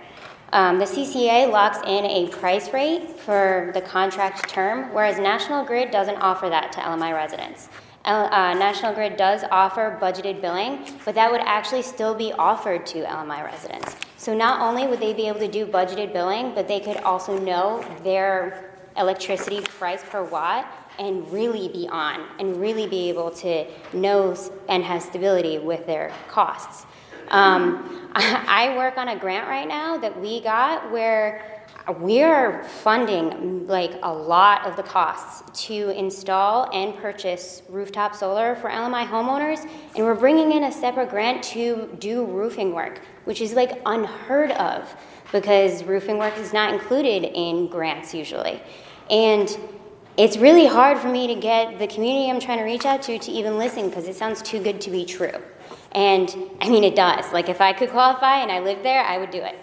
The CCA locks in a price rate for the contract term, whereas National Grid doesn't offer that to LMI residents. National Grid does offer budgeted billing, but that would actually still be offered to LMI residents. So not only would they be able to do budgeted billing, but they could also know their electricity price per watt and really be on and really be able to know and have stability with their costs. I work on a grant right now that we got where we're funding like a lot of the costs to install and purchase rooftop solar for LMI homeowners, and we're bringing in a separate grant to do roofing work, which is like unheard of because roofing work is not included in grants usually. And it's really hard for me to get the community I'm trying to reach out to even listen because it sounds too good to be true. And I mean, it does. Like if I could qualify and I lived there, I would do it.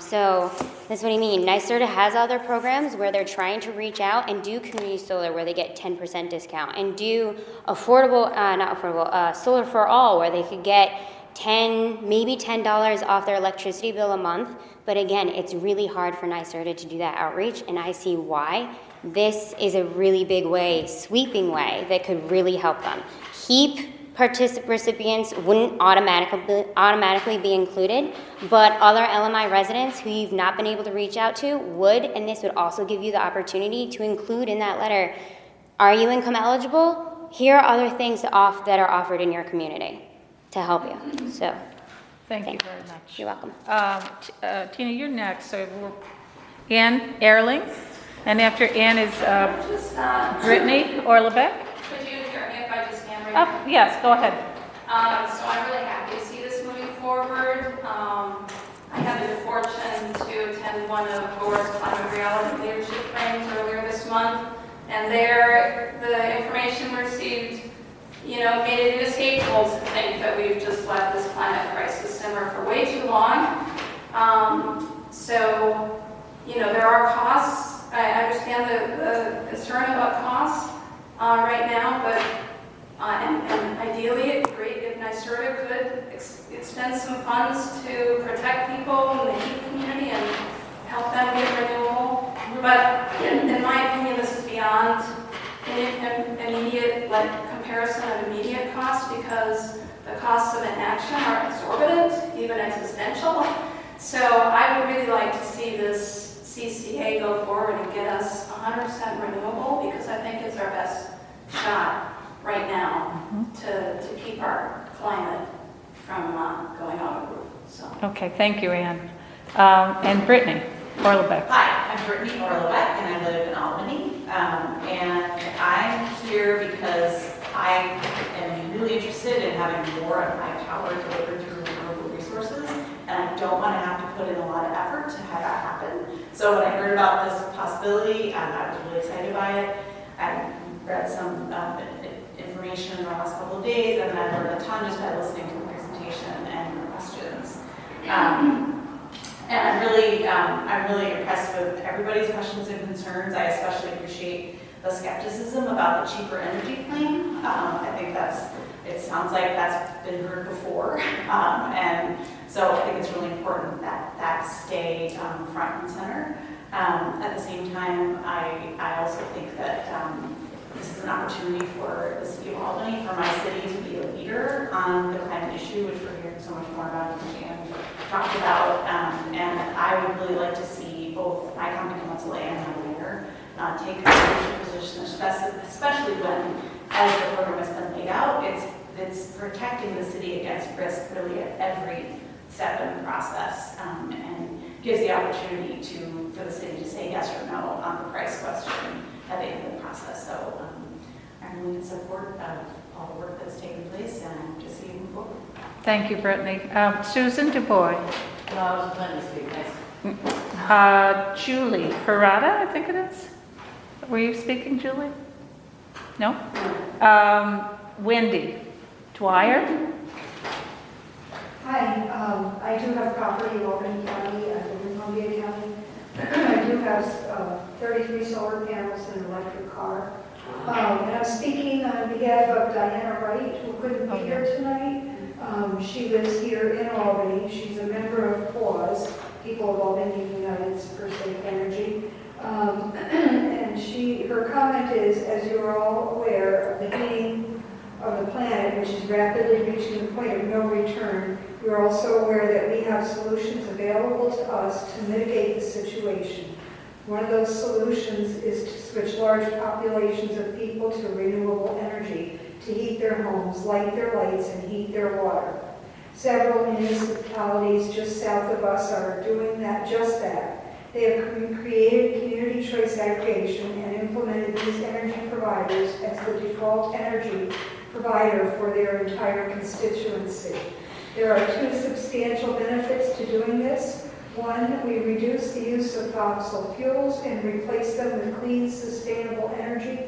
So that's what I mean. NYSERDA has other programs where they're trying to reach out and do community solar where they get 10% discount and do solar for all where they could get maybe $10 off their electricity bill a month. But again, it's really hard for NYSERDA to do that outreach, and I see why. This is a really big way, sweeping way, that could really help them. HEAP recipients wouldn't automatically be included, but other LMI residents who you've not been able to reach out to would, and this would also give you the opportunity to include in that letter, are you income eligible? Here are other things that are offered in your community to help you. So, Thank you very much. You're welcome. Tina, you're next. So Ann Erling, and after Ann is Brittany Orlebeck. Could you hear me if I just hand right Yes, go ahead. So I'm really happy to see this moving forward. I had the good fortune to attend one of Gore's Climate Reality Leadership Trainings earlier this month, and there the information we received, made it inescapable to think that we've just let this climate crisis simmer for way too long. There are costs. I understand the concern about costs right now, but and ideally it'd be great if NYSERDA could extend some funds to protect people in the heat community and help them get renewable. But in my opinion, this is beyond immediate comparison of immediate costs because the costs of inaction are exorbitant, even existential. So I would really like to see this CCA go forward and get us 100% renewable because I think it's our best shot right now to keep our climate from going over the roof. So. Okay, thank you, Ann. And Brittany Orlebeck. Hi, I'm Brittany Orlebeck, and I live in Albany. And I'm here because I am really interested in having more of my power delivered through renewable resources, and I don't want to have to put in a lot of effort to have that happen. So when I heard about this possibility, I was really excited by it. I read some information in the last couple of days, and I learned a ton just by listening to the presentation and the questions. And I'm really impressed with everybody's questions and concerns. I especially appreciate the skepticism about the cheaper energy claim. I think it sounds like that's been heard before. And so I think it's really important that stay front and center. At the same time, I also think that this is an opportunity for the city of Albany, for my city to be a leader on the climate issue, which we're hearing so much more about and talked about. And I would really like to see both my county council and my mayor take a leadership position, especially when, as the program has been laid out, it's protecting the city against risk really at every step in the process, and gives the opportunity for the city to say yes or no on the price question at the end of the process. So I'm really in support of all the work that's taking place, and just see you move forward. Thank you, Brittany. Susan Du Bois. No, I was planning to speak. Nice. Julie Parada, I think it is. Were you speaking, Julie? No? Wendy Dwyer? Hi, I do have property in Albany County, I live in Columbia County. I do have 33 solar panels and an electric car. And I'm speaking on behalf of Diana Wright, who couldn't be here tonight. She lives here in Albany. She's a member of PAWS, People of Albany United for Safe Energy. And her comment is, as you're all aware of the heating of the planet, which is rapidly reaching the point of no return, we're also aware that we have solutions available to us to mitigate the situation. One of those solutions is to switch large populations of people to renewable energy to heat their homes, light their lights, and heat their water. Several municipalities just south of us are doing just that. They have created community choice aggregation and implemented these energy providers as the default energy provider for their entire constituency. There are two substantial benefits to doing this. One, we reduce the use of fossil fuels and replace them with clean, sustainable energy,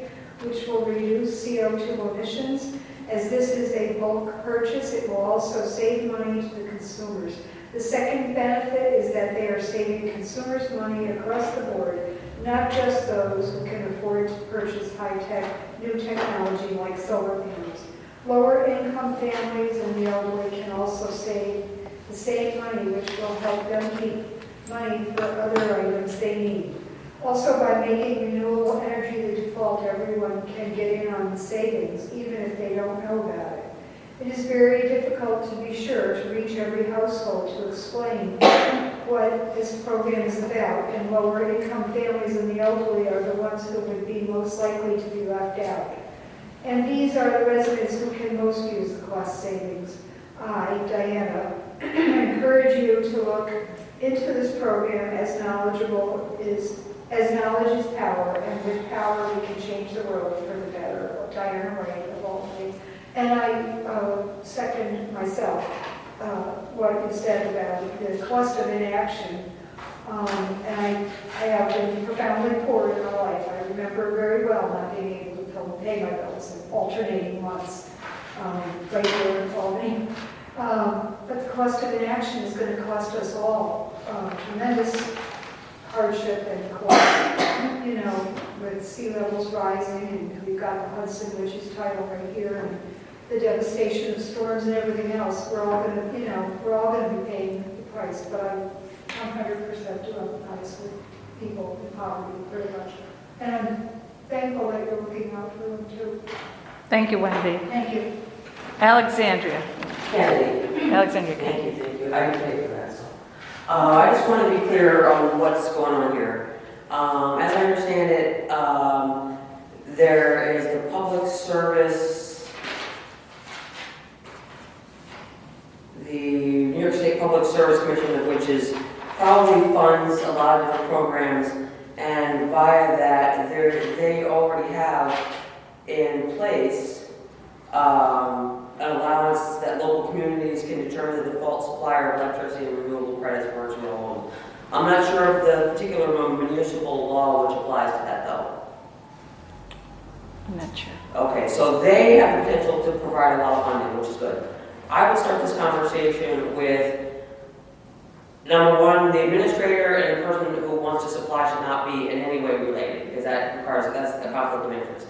which will reduce CO2 emissions. As this is a bulk purchase, it will also save money to the consumers. The second benefit is that they are saving consumers money across the board, not just those who can afford to purchase high-tech, new technology like solar panels. Lower-income families and the elderly can also save the same money, which will help them keep money for other items they need. Also, by making renewable energy the default, everyone can get in on the savings, even if they don't know about it. It is very difficult, to be sure, to reach every household to explain what this program is about, and lower-income families and the elderly are the ones who would be most likely to be left out. And these are the residents who can most use the cost savings. I, Diana, encourage you to look into this program as knowledge is power, and with power we can change the world for the better. Diana Wright of Albany. And I second myself what you said about the cost of inaction. And I have been profoundly poor in my life. I remember very well not being able to pay my bills in alternating months right here in Albany. But the cost of inaction is going to cost us all tremendous hardship and cost, with sea levels rising, and we've got the Hudson, which is tidal right here, and the devastation of storms and everything else. We're all going to be paying the price, but I'm 100% do empathize with people in poverty very much. And I'm thankful that you're looking out for them too. Thank you, Wendy. Thank you. Alexandria. Kennedy. Alexandria. Thank you. I can pay for that. So. I just want to be clear on what's going on here. As I understand it, there is the public service, the New York State Public Service Commission, which is probably funds a lot of different programs, and via that, they already have in place an allowance that local communities can determine the default supplier of electricity and renewable credits for its real home. I'm not sure of the particular municipal law which applies to that though. I'm not sure. Okay, so they have the potential to provide a lot of funding, which is good. I would start this conversation with, number one, the administrator and the person who wants to supply should not be in any way related, because that's a conflict of interest.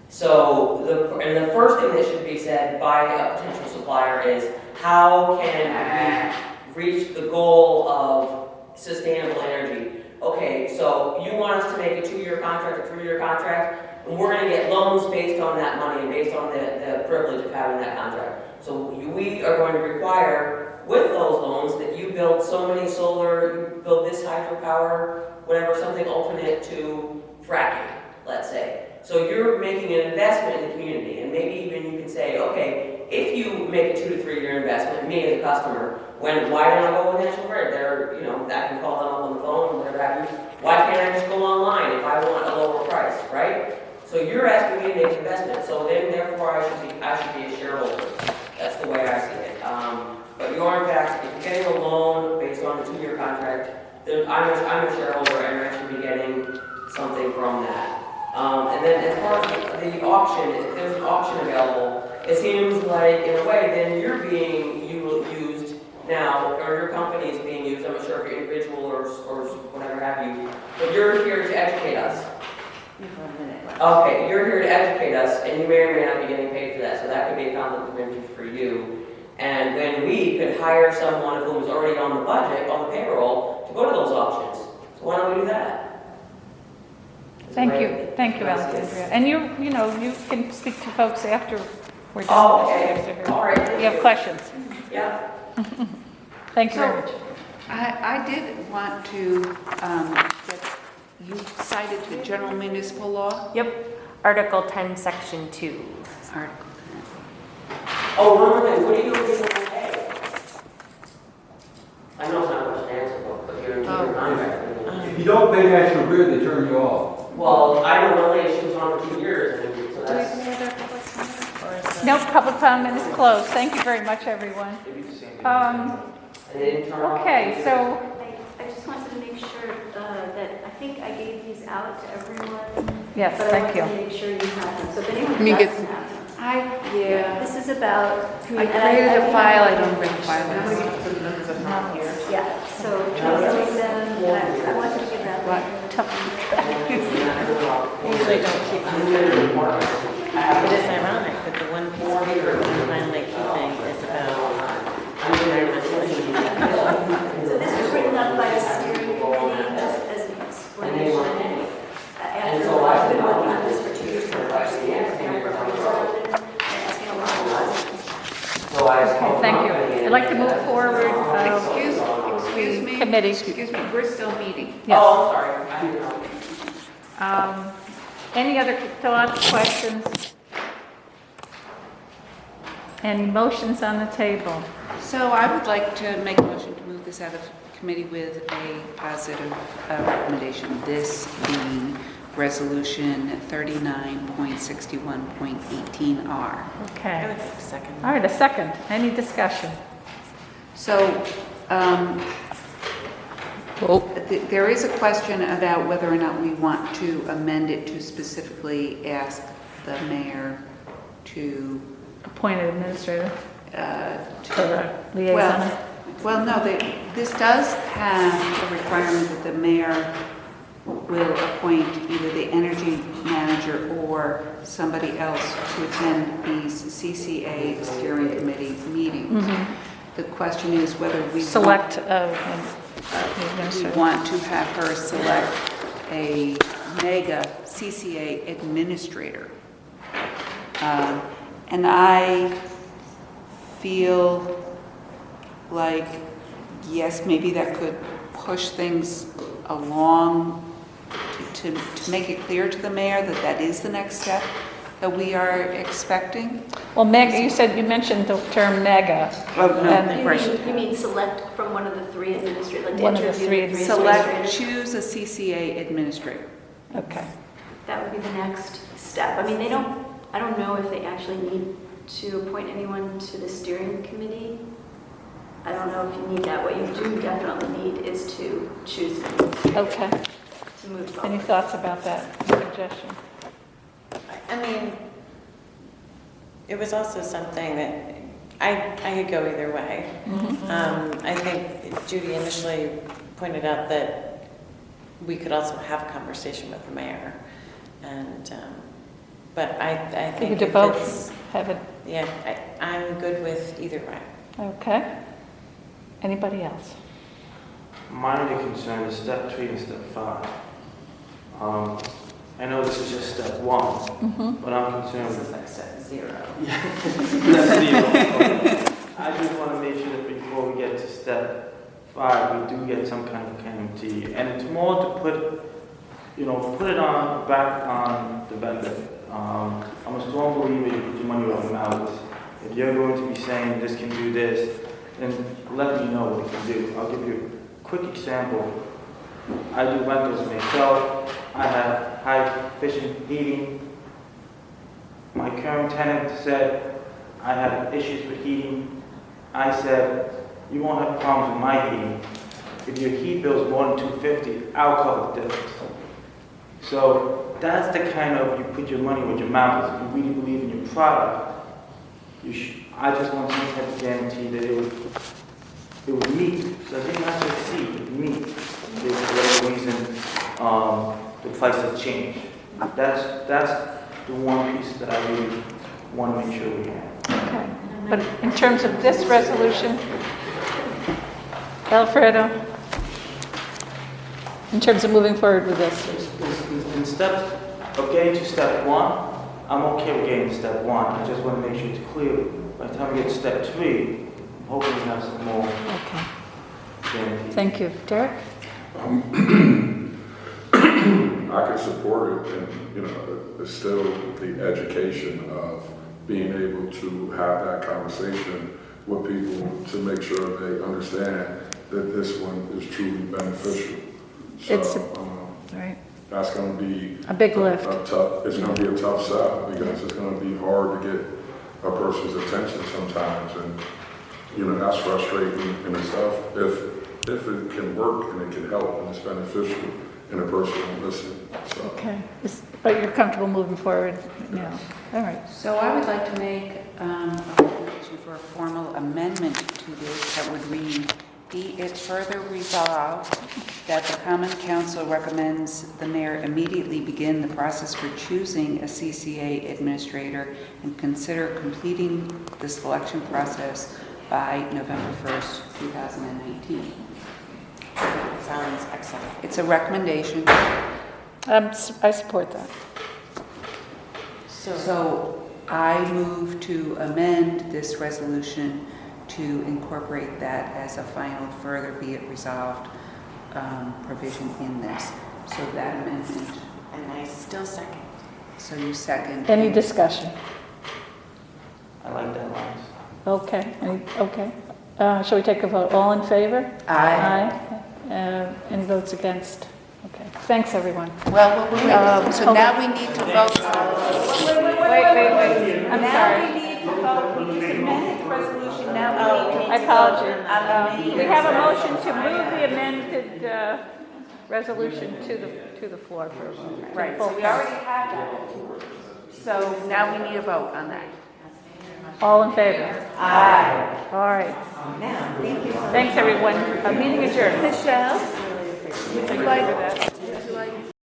So, the first thing that should be said by a potential supplier is, how can we reach the goal of sustainable energy? Okay, so you want us to make a 2-year contract, a 3-year contract, and we're going to get loans based on that money and based on the privilege of having that contract. So we are going to require, with those loans, that you build so many solar, you build this hydropower, whatever, something alternate to fracking, let's say. So you're making an investment in the community, and maybe even you can say, okay, if you make a 2 to 3 year investment, me as a customer, why don't I go with National Grid? I can call them up on the phone, whatever have you. Why can't I just go online if I want a lower price, right? So you're asking me to make an investment, so then therefore I should be a shareholder. That's the way I see it. But you are in fact, if you're getting a loan based on a 2-year contract, then I'm a shareholder and I should be getting something from that. And then as far as the auction, if there's an auction available, it seems like in a way then you're being used now, or your company is being used, I'm not sure if you're individual or whatever have you, but you're here to educate us. Okay, you're here to educate us, and you may or may not be getting paid for that, so that could be a conflict of interest for you. And then we could hire someone who was already on the budget, on the payroll, to go to those auctions. So why don't we do that? Thank you, Alexandria. And you know, you can speak to folks after we're done. Oh, with okay. this. All right. You have questions? Yeah. Thank you very much. I did want to, get, you cited the general municipal law? Yep, Article 10, Section 2. Article Oh, one more thing, what do you do with people pay? I know it's not a question to answer, but you're in your contract. If you don't pay National Grid, they turn you off. Well, I know one lady, she was on for 2 years, and so that's. No, public comment is closed. Thank you very much, everyone. And they didn't turn off. Okay, so, I just wanted to make sure that, I think I gave these out to everyone. yes, But I thank wanted you. to make sure you have them, so if anyone You get- doesn't have them. Yeah. This is about. I created a file, I don't bring files. Yeah, so translate them, I wanted to give that. What? I usually don't keep them. It is ironic that the one piece of paper we're finally keeping is about environmental issues. So this was written up by the steering committee as an explanation. After I've been working on this for 2 years. Okay, thank you. I'd like to move forward. Excuse me. Committee. Excuse me, we're still meeting. Yes. Oh, I'm sorry, I didn't know. Any other thoughts, questions? Any motions on the table? So I would like to make a motion to move this out of committee with a positive recommendation. This being Resolution 39.61.18R. Okay. Second. All right, a second. Any discussion? So, there is a question about whether or not we want to amend it to specifically ask the mayor to Appointed administrator to for the liaison? Well, no, this does have a requirement that the mayor will appoint either the energy manager or somebody else to attend these CCA steering committee meetings. The question is whether we Select the we administrator. want to have her select a mega CCA administrator. And I feel like, yes, maybe that could push things along to make it clear to the mayor that that is the next step that we are expecting. Well, mega, you mentioned the term mega. Oh, no, And- You mean select from one of the 3 administrators, like One of the interview 3 the 3 Select, administrators? choose a CCA administrator. Okay. That would be the next step. I mean, I don't know if they actually need to appoint anyone to the steering committee. I don't know if you need that. What you do definitely need is to choose Okay. to move Any forward. thoughts about that suggestion? I mean, it was also something that I could go either way. I think Judy initially pointed out that we could also have a conversation with the mayor. And, but I We think could do if both. it's- Have it. Yeah, I'm good with either way. Okay. Anybody else? My only concern is step 3 and step 5. I know this is just step 1, but I'm concerned This with is like step 0. That's zero. I just want to make sure that before we get to step 5, we do get some kind of guarantee. And it's more to put it on, back on the vendor. I'm a strong believer you put your money where your mouth is. If you're going to be saying this can do this, then let me know what it can do. I'll give you a quick example. I do rentals myself. I have high efficient heating. My current tenant said I have issues with heating. I said, you won't have problems with my heating. If your heat bill is more than $250, I'll cover the difference. So that's the kind of, you put your money where your mouth is. If you really believe in your product, I just want some type of guarantee that it would meet. So I didn't have to exceed, it would meet. For whatever reason, the price has changed. That's the one piece that I really want to make sure we have. Okay. But in terms of this resolution, Alfredo, in terms of moving forward with this? In steps of getting to step one, I'm okay with getting to step one. I just want to make sure it's clear. By the time we get to step three, I'm hoping we have some more. Okay. guarantees. Thank you. Derek? I can support it, and, you know, it's still the education of being able to have that conversation with people to make sure they understand that this one is truly beneficial. So, Right. that's gonna be A big lift. It's gonna be a tough sell, because it's gonna be hard to get a person's attention sometimes, and, you know, that's frustrating in itself. If it can work and it can help and it's beneficial, and a person will listen, so. Okay. But you're comfortable moving forward now? All right. So I would like to make a recommendation for a formal amendment to this that would read, be it further resolved that the Common Council recommends the mayor immediately begin the process for choosing a CCA administrator and consider completing the selection process by November 1st, 2019. Sounds excellent. It's a recommendation. I support that. So I move to amend this resolution to incorporate that as a final further be it resolved provision in this. So that amendment, And I still second. so you second. Any discussion? I like that line. Okay. Okay. Shall we take a vote? All in favor? Aye. Aye. Any votes against? Okay. Thanks, everyone. Well, so hold now on. we need to vote. Wait. I'm sorry. Now we need to vote. We just amended the resolution. Now we need to I apologize. We have a motion to move the amended resolution to the floor for Right, so we already have that. So now we need a vote on that. All in favor? Aye. All right. Now, thank you. Thanks, everyone. Meeting adjourned. Michelle, would you like